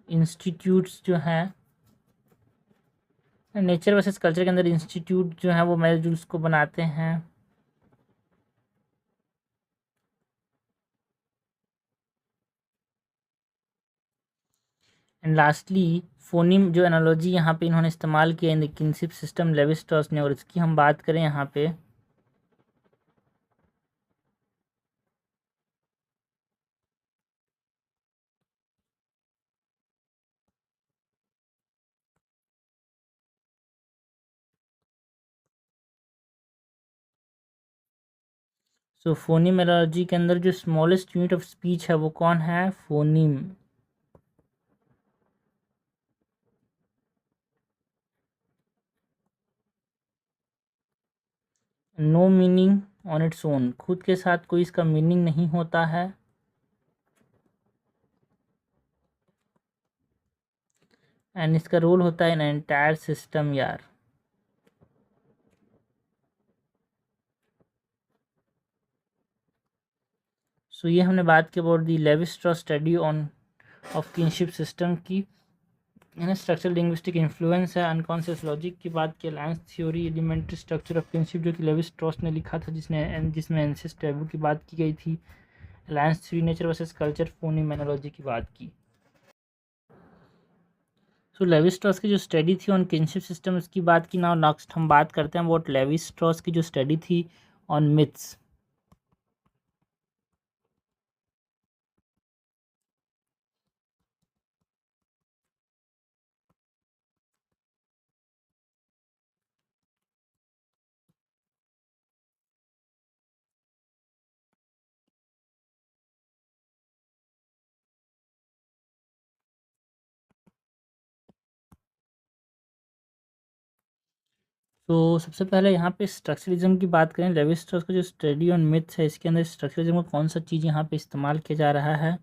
इंस्टीट्यूट्स जो हैं नेचर वर्सेस कल्चर के अंदर, इंस्टीट्यूट जो हैं वो मेल रूल्स को बनाते हैं। एंड लास्टली फोनिम जो एनालॉजी यहाँ पे इन्होंने इस्तेमाल किया in the kinship system levy Strauss ने, और इसकी हम बात करें यहाँ पे सो फोनिम एनालॉजी के अंदर जो स्मॉलेस्ट यूनिट ऑफ स्पीच है वो कौन है, phoneme. No meaning on its own, खुद के साथ कोई इसका मीनिंग नहीं होता है, एंड इसका रोल होता है इन एंटायर सिस्टम यार। सो ये हमने बात की about the Levi Strauss study on of kinship system की। है स्ट्रक्चरल लिंग्विस्टिक इन्फ्लुएंस है। अनकॉन्शियस लॉजिक की बात की, alliance theory, elementary structure of kinship जो कि लेवी स्ट्रॉस ने लिखा था, जिसमें एंसेस टैबू की बात की गई थी। Alliance theory, nature versus culture, phenomenology की बात की। सो लेवी स्ट्रॉस की जो स्टडी थी ऑन किनशिप सिस्टम उसकी बात की। नाउ नेक्स्ट हम बात करते हैं अबाउट लेवी स्ट्रॉस की जो स्टडी थी ऑन मिथ्स। तो सबसे पहले यहाँ पे स्ट्रक्चरलिज्म की बात करें, लेवी स्ट्रॉस का जो स्टडी ऑन मिथ्स है इसके अंदर स्ट्रक्चरलिज्म का कौन सा चीज़ यहाँ पे इस्तेमाल किया जा रहा है।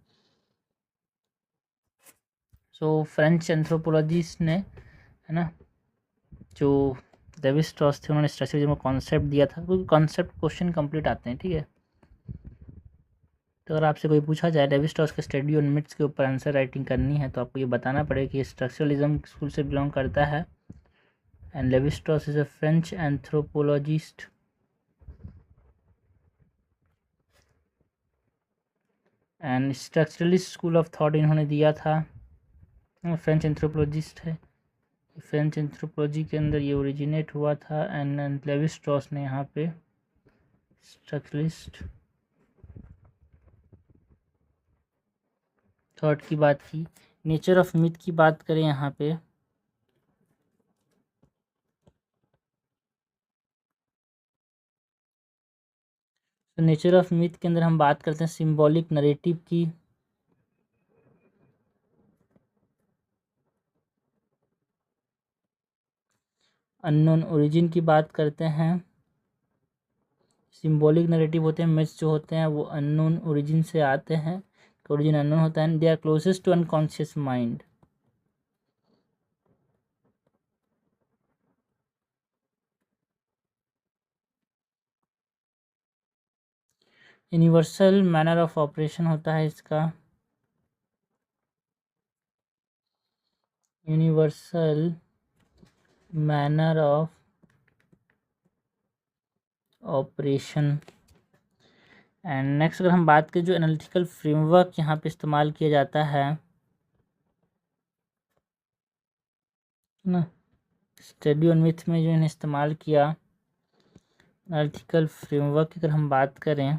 सो फ्रेंच एंथ्रोपोलॉजिस्ट ने, है ना, जो लेवी स्ट्रॉस थे उन्होंने स्ट्रक्चरलिज्म का कॉन्सेप्ट दिया था, क्योंकि कॉन्सेप्ट क्वेश्चन कंप्लीट आते हैं, ठीक है। तो अगर आपसे कोई पूछा जाए लेवी स्ट्रॉस के स्टडी ऑन मिथ्स के ऊपर आंसर राइटिंग करनी है तो आपको ये बताना पड़ेगा कि ये स्ट्रक्चरलिज्म स्कूल से बिलोंग करता है। And Levi Strauss is a French anthropologist and structuralist school of thought इन्होंने दिया था। फ्रेंच एंथ्रोपोलॉजिस्ट है, फ्रेंच एंथ्रोपोलॉजी के अंदर ये ओरिजिनेट हुआ था। एंड लेवी स्ट्रॉस ने यहाँ पे स्ट्रक्चरलिस्ट थॉट की बात की। नेचर ऑफ मिथ की बात करें यहाँ पे, तो नेचर ऑफ मिथ के अंदर हम बात करते हैं सिंबॉलिक नरेटिव की, अननोन ओरिजिन की बात करते हैं। सिंबॉलिक नरेटिव होते हैं मिथ्स जो होते हैं वो अननोन ओरिजिन से आते हैं, ओरिजिन अननोन होता है। They are closest to unconscious mind. Universal manner of operation होता है इसका, universal manner of operation. And next अगर हम बात करें जो एनालिटिकल फ्रेमवर्क यहाँ पे इस्तेमाल किया जाता है ना, स्टडी ऑन मिथ में जो इन्हें इस्तेमाल किया एनालिटिकल फ्रेमवर्क की अगर हम बात करें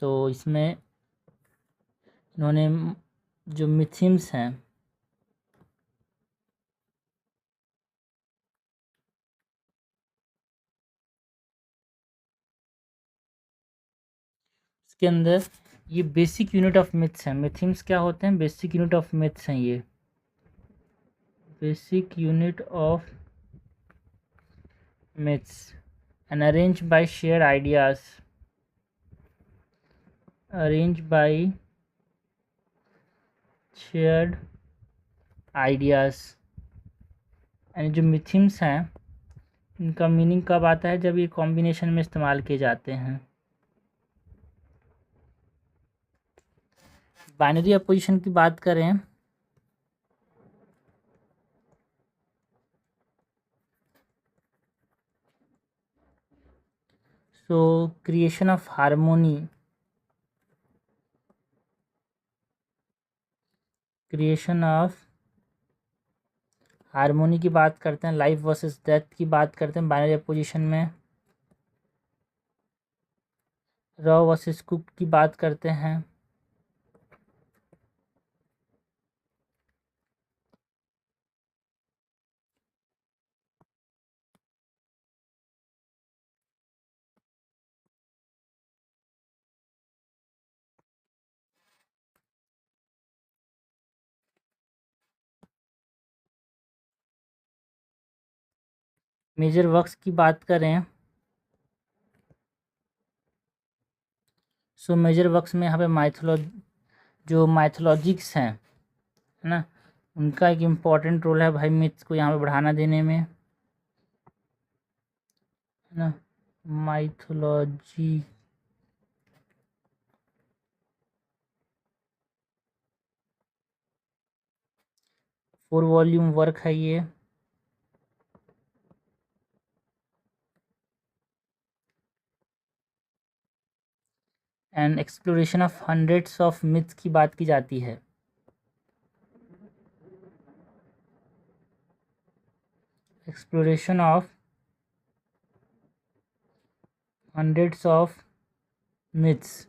तो इसमें इन्होंने जो मिथिम्स हैं इसके अंदर ये बेसिक यूनिट ऑफ मिथ्स हैं। मिथिम्स क्या होते हैं, बेसिक यूनिट ऑफ मिथ्स हैं। ये basic unit of myths and arranged by shared ideas, arranged by shared ideas। And जो मिथिम्स हैं इनका मीनिंग कब आता है, जब ये कॉम्बिनेशन में इस्तेमाल किए जाते हैं। बाइनरी अपोजिशन की बात करें so creation of harmony, creation of harmony की बात करते हैं। लाइफ वर्सेस डेथ की बात करते हैं बाइनरी अपोजिशन में। रॉ वर्सेस कुक की बात करते हैं। मेजर वर्क्स की बात करें सो मेजर वर्क्स में यहाँ पे जो माइथोलॉजिक्स हैं, है ना, उनका एक इम्पॉर्टेंट रोल है भाई मिथ्स को यहाँ पे बढ़ाना देने में, है ना। माइथोलॉजी 4 वॉल्यूम वर्क है ये। And exploration of hundreds of myths की बात की जाती है। Exploration of hundreds of myths.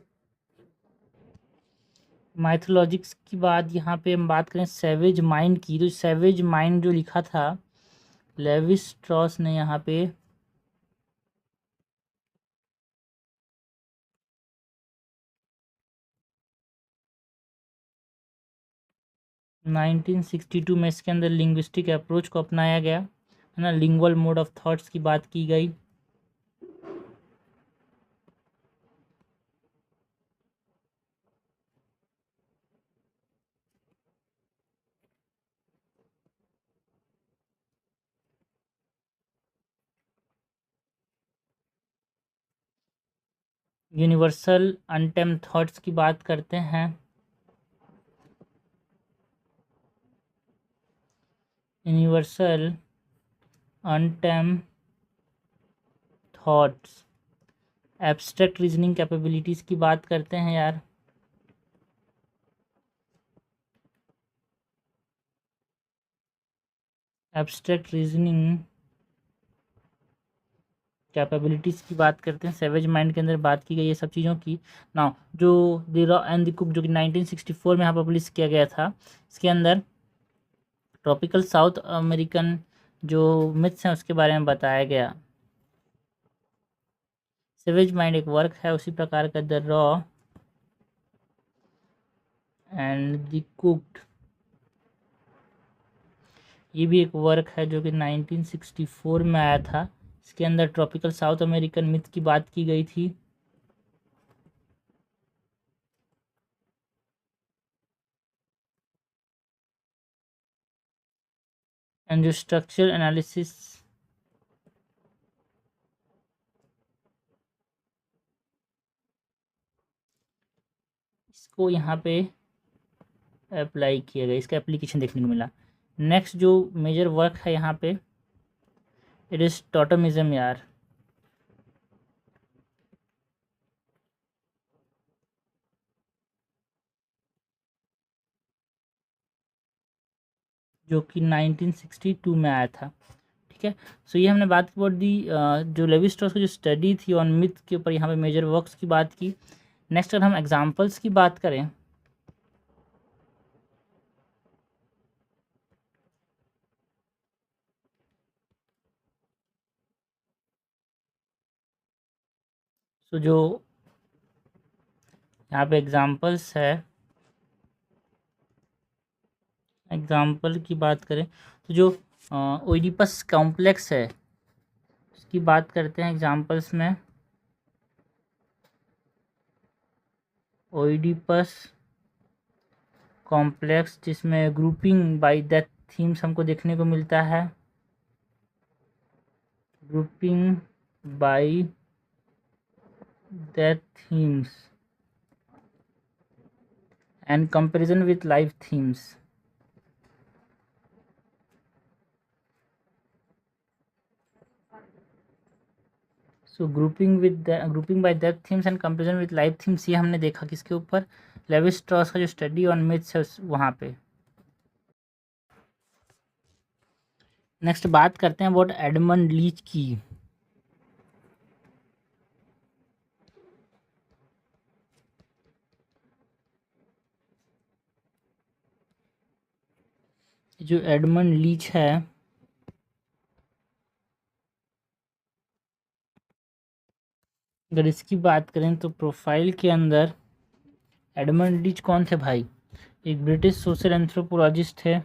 Mythologiques की बात यहाँ पे हम बात करें सैवेज माइंड की, तो सैवेज माइंड जो लिखा था लेवी स्ट्रॉस ने यहाँ पे 1962 में इसके अंदर लिंग्विस्टिक अप्रोच को अपनाया गया है ना, लिंगुअल मोड ऑफ थॉट्स की बात की गई। यूनिवर्सल अनटेम्ड थॉट्स की बात करते हैं। Universal untamed thoughts. Abstract reasoning capabilities की बात करते हैं यार। एब्स्ट्रैक्ट रीजनिंग कैपेबिलिटीज़ की बात करते हैं। सैवेज माइंड के अंदर बात की गई ये सब चीज़ों की। नाउ जो the raw and the cook जो कि 1964 में यहाँ पर पब्लिश किया गया था, इसके अंदर ट्रॉपिकल साउथ अमेरिकन जो मिथ्स हैं उसके बारे में बताया गया। सैवेज माइंड एक वर्क है उसी प्रकार का the raw and the cooked, ये भी एक वर्क है जो कि 1964 में आया था। इसके अंदर ट्रॉपिकल साउथ अमेरिकन मिथ की बात की गई थी। एंड जो स्ट्रक्चर एनालिसिस इसको यहाँ पे अप्लाई किया गया, इसका एप्लीकेशन देखने को मिला। नेक्स्ट जो मेजर वर्क है यहाँ पे इट इज टोटमिज्म यार। जो कि 1962 में आया था। ठीक है, सो ये हमने बात की दी जो लेवी स्ट्रॉस की जो स्टडी थी ऑन मिथ के ऊपर, यहाँ पे मेजर वर्क्स की बात की। नेक्स्ट अगर हम एग्जांपल्स की बात करें तो जो यहाँ पे एग्जांपल्स है, एग्जांपल की बात करें तो जो ओइडिपस कॉम्प्लेक्स है उसकी बात करते हैं एग्जांपल्स में। ओइडिपस कॉम्प्लेक्स जिसमें ग्रुपिंग बाय डेथ थीम्स हमको देखने को मिलता है। Grouping bye death themes and comparison with life themes. So grouping bye death themes and comparison with life themes, ये हमने देखा किसके ऊपर, लेवी स्ट्रॉस का जो स्टडी ऑन मिथ्स है वहाँ पे। नेक्स्ट बात करते हैं अबाउट एडमंड लीच की। जो एडमंड लीच है अगर इसकी बात करें तो प्रोफाइल के अंदर एडमंड लीच कौन थे भाई, एक ब्रिटिश सोशल एंथ्रोपोलॉजिस्ट थे।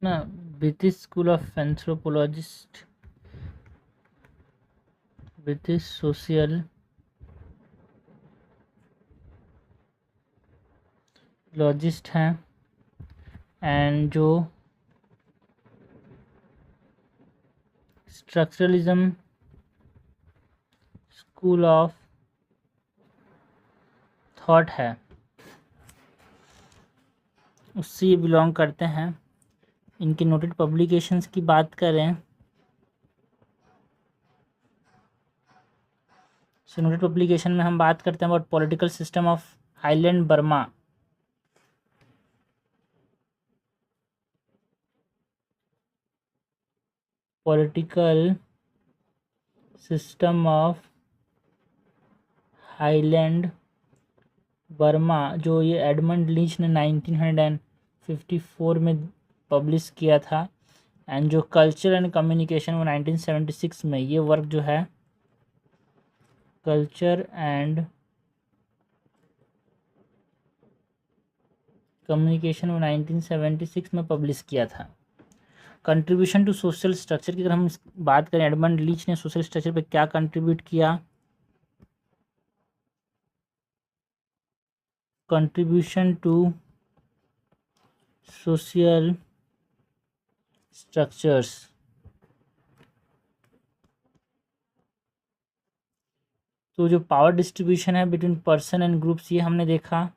ना British school of anthropologist, British social लॉजिस्ट हैं। एंड जो स्ट्रक्चरलिज्म स्कूल ऑफ थॉट है, उससे ये बिलोंग करते हैं। इनके नोटेड पब्लिकेशंस की बात करें, सो नोटेड पब्लिकेशन में हम बात करते हैं about political system of highland Burma, political system of highland Burma, जो ये एडमंड लीच ने 1954 में पब्लिश किया था। एंड जो कल्चर एंड कम्युनिकेशन वो 1976 में, ये वर्क जो है कल्चर एंड कम्युनिकेशन वो 1976 में पब्लिश किया था। कंट्रीब्यूशन टू सोशल स्ट्रक्चर की अगर हम बात करें, एडमंड लीच ने सोशल स्ट्रक्चर पे क्या कंट्रीब्यूट किया, कंट्रीब्यूशन टू सोशल स्ट्रक्चर्स, तो जो पावर डिस्ट्रीब्यूशन है बिटवीन पर्सन एंड ग्रुप्स, ये हमने देखा।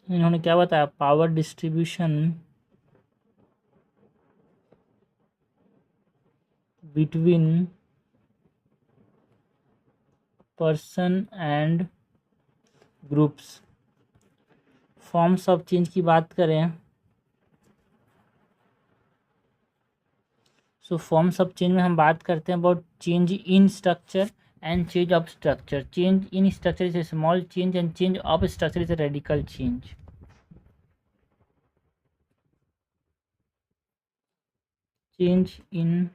इन्होंने क्या बताया, power distribution between person and groups. Forms of change की बात करें, सो फॉर्म्स ऑफ चेंज में हम बात करते हैं about change in structure and change of structure. Change in structure is a small change and change of structure is a radical change. Change in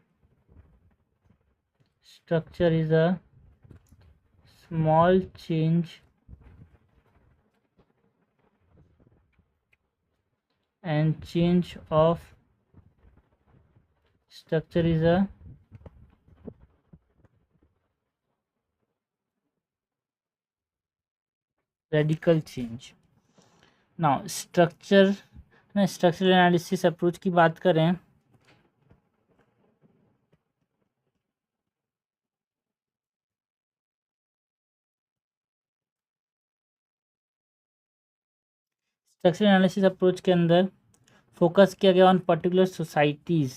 structure is a small change and change of structure is a radical change. Now structural analysis approach की बात करें, structural analysis approach के अंदर focus किया गया on particular societies,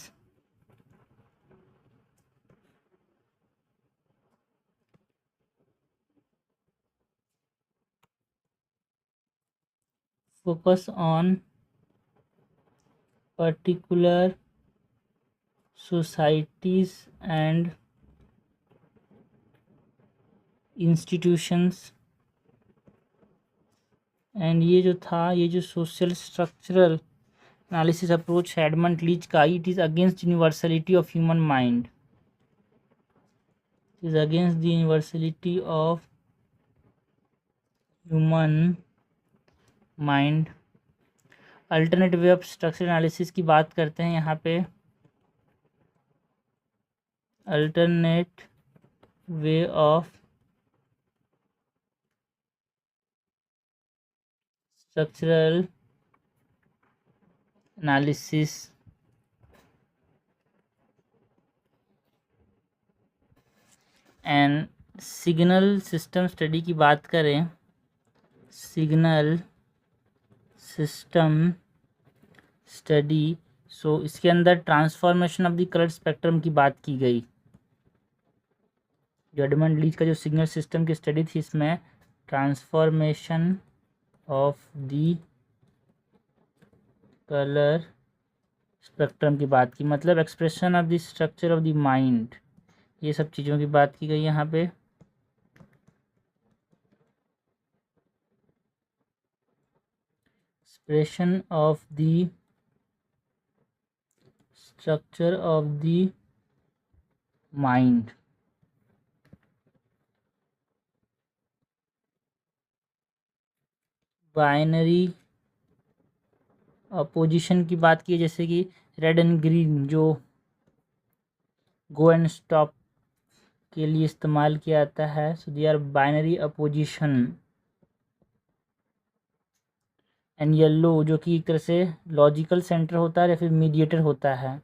focus on particular societies and institutions। And ये जो था, ये जो सोशल स्ट्रक्चरल एनालिसिस अप्रोच है एडमंड लीच का, it is against universality of human mind, is against the universality of human mind. Alternate way of structural analysis की बात करते हैं यहाँ पे, alternate way of structural analysis and signal system study की बात करें, सिग्नल सिस्टम स्टडी, सो इसके अंदर transformation of the colour spectrum की बात की गई। जो एडमंड लीच का जो सिग्नल सिस्टम की स्टडी थी, इसमें transformation of the colour spectrum की बात की, मतलब expression of the structure of the mind, ये सब चीज़ों की बात की गई यहाँ पे। Expression of the structure of the mind, binary opposition की बात की, जैसे कि रेड एंड ग्रीन जो गो एंड स्टॉप के लिए इस्तेमाल किया जाता है, so they are binary opposition. And yellow जो कि एक तरह से लॉजिकल सेंटर होता है या फिर मीडिएटर होता है।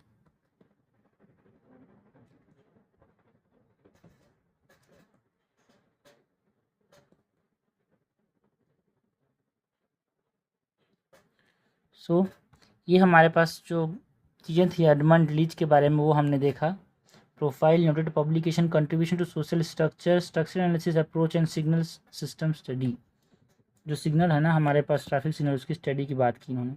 सो ये हमारे पास जो चीज़ें थी एडमंड लीच के बारे में वो हमने देखा। Profile, noted publication, contribution to social structure, structure analysis, approach and signal system study. जो सिग्नल है ना हमारे पास ट्रैफिक सिग्नल, उसकी स्टडी की बात की उन्होंने।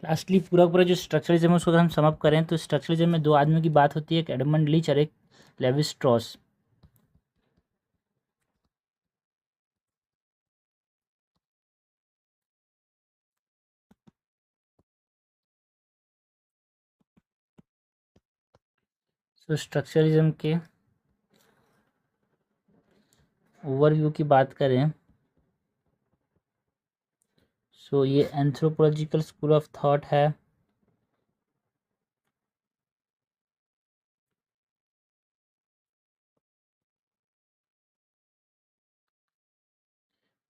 लास्टली पूरा जो स्ट्रक्चरलिज्म है उसको अगर हम समअप करें तो स्ट्रक्चरलिज्म में दो आदमियों की बात होती है, एक एडमंड लीच और एक लेवी स्ट्रॉस। सो स्ट्रक्चरलिज्म के ओवरव्यू की बात करें सो ये एंथ्रोपोलॉजिकल स्कूल ऑफ थॉट है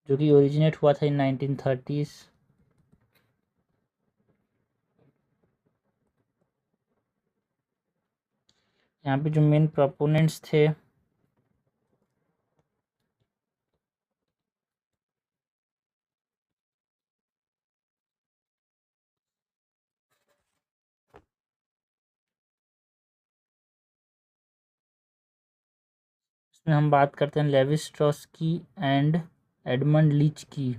जो कि ओरिजिनेट हुआ था इन 1930s। यहाँ पे जो मेन प्रोपोनेंट्स थे इसमें हम बात करते हैं लेवी स्ट्रॉस की एंड एडमंड लीच की।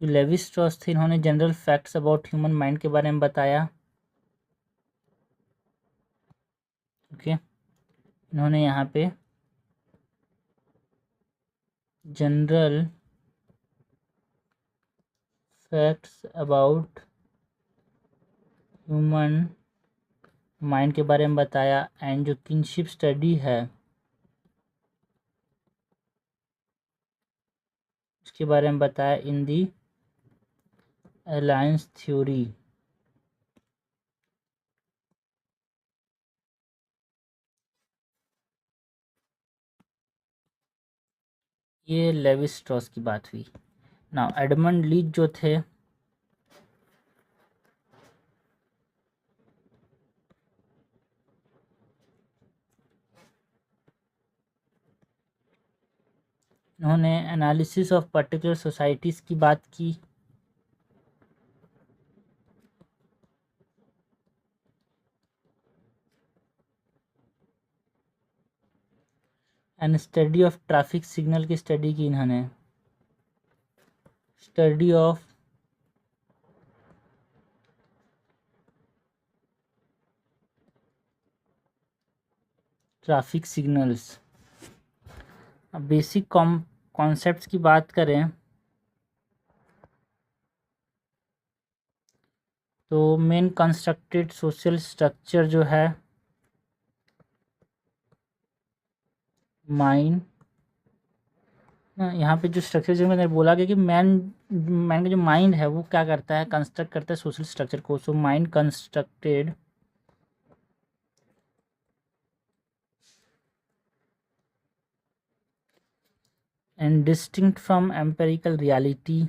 जो लेवी स्ट्रॉस थे इन्होंने general facts about human mind के बारे में बताया। ओके, इन्होंने यहाँ पे general facts about human mind के बारे में बताया एंड जो किनशिप स्टडी है उसके बारे में बताया इन दी अलायंस थ्योरी। ये लेवी स्ट्रॉस की बात हुई। नाउ एडमंड लीच जो थे उन्होंने एनालिसिस ऑफ पर्टिकुलर सोसाइटीज़ की बात की। And study of traffic signal की स्टडी की इन्होंने। Study of traffic signals. अब बेसिक कॉन्सेप्ट्स की बात करें तो मेन कंस्ट्रक्टेड सोशल स्ट्रक्चर जो है माइंड, यहाँ पे जो स्ट्रक्चर जो मैंने बोला कि मैन मैन का जो माइंड है वो क्या करता है, कंस्ट्रक्ट करता है सोशल स्ट्रक्चर को। So mind constructed and distinct from empirical reality.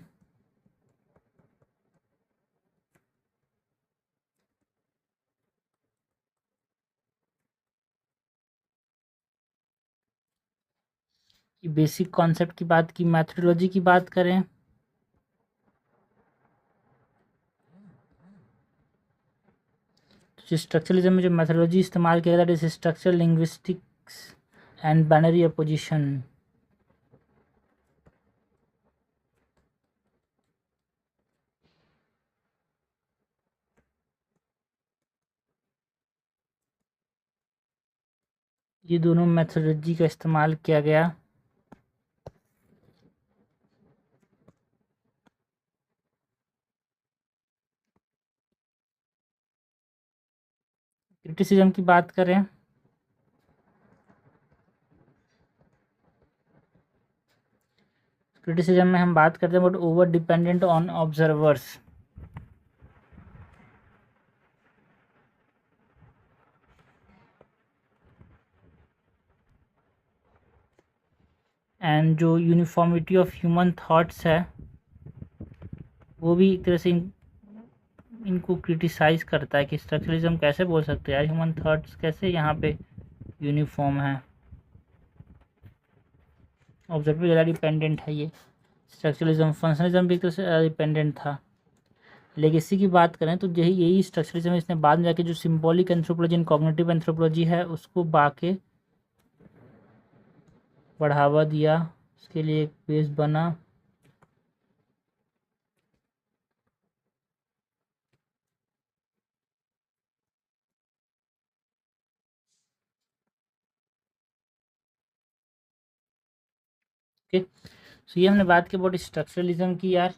Basic concept की बात की। मैथोडोलॉजी की बात करें तो स्ट्रक्चरलिज्म में जो मैथोडोलॉजी इस्तेमाल किया जाता है जैसे structure, linguistics and binary opposition. ये दोनों मैथोडोलॉजी का इस्तेमाल किया गया। क्रिटिसिज्म की बात करें क्रिटिसिज्म में हम बात करते हैं but over dependent on observers. And जो यूनिफॉर्मिटी ऑफ ह्यूमन थॉट्स है वो भी एक तरह से इनको क्रिटिसाइज करता है कि स्ट्रक्चरलिज्म कैसे बोल सकते हैं यार, ह्यूमन थॉट्स कैसे यहाँ पे यूनिफॉर्म है, ऑब्जेक्टिव ज़्यादा डिपेंडेंट है ये स्ट्रक्चरलिज्म। फंक्शनलिज्म भी एक तरह से डिपेंडेंट था। लेगेसी की बात करें तो यही स्ट्रक्चरलिज्म इसने बाद में जाके जो symbolic anthropology and cognitive anthropology है उसको बाके बढ़ावा दिया, उसके लिए एक बेस बना। ओके, सो ये हमने बात की अबाउट स्ट्रक्चरलिज्म की यार,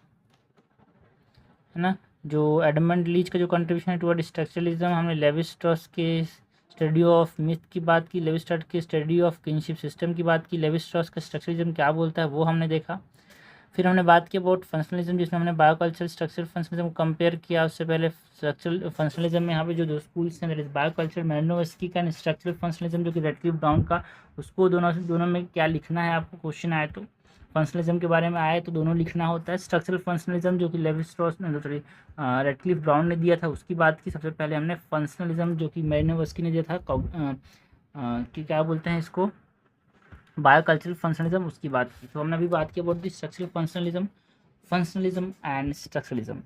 है ना। जो एडमंड लीच का जो कंट्रीब्यूशन है टुवर्ड स्ट्रक्चरलिज्म, हमने लेवी स्ट्रॉस के स्टडी ऑफ मिथ की बात की, लेवी स्ट्रॉस के स्टडी ऑफ किनशिप सिस्टम की बात की, लेवी स्ट्रॉस का स्ट्रक्चरलिज्म क्या बोलता है वो हमने देखा। फिर हमने बात की अबाउट फंक्शनलिज्म, जिसमें हमने बायोकल्चरल स्ट्रक्चरल फंक्शनलिज्म को कंपेयर किया। उससे पहले स्ट्रक्चरल फंक्शनलिज्म में यहाँ पे जो दो स्कूल्स हैं, दैट इज बायोकल्चर मैलिनोव्स्की का, स्ट्रक्चरल फंक्शनलिज्म जो कि रेडक्लिफ ब्राउन का, उसको दोनों में क्या लिखना है आपको क्वेश्चन आए तो, फंक्शनलिज्म के बारे में आए तो दोनों लिखना होता है। स्ट्रक्चरल फंक्शनलिज्म जो कि लेवी स्ट्रॉस ने सॉरी रेडक्लिफ ब्राउन ने दिया था उसकी बात की। सबसे पहले हमने फंक्शनलिज्म जो कि मैलिनोव्स्की ने दिया था कि क्या बोलते हैं इसको, बायोकल्चरल फंक्शनलिज्म, उसकी बात की। तो हमने अभी बात की about the structural functionalism and structuralism.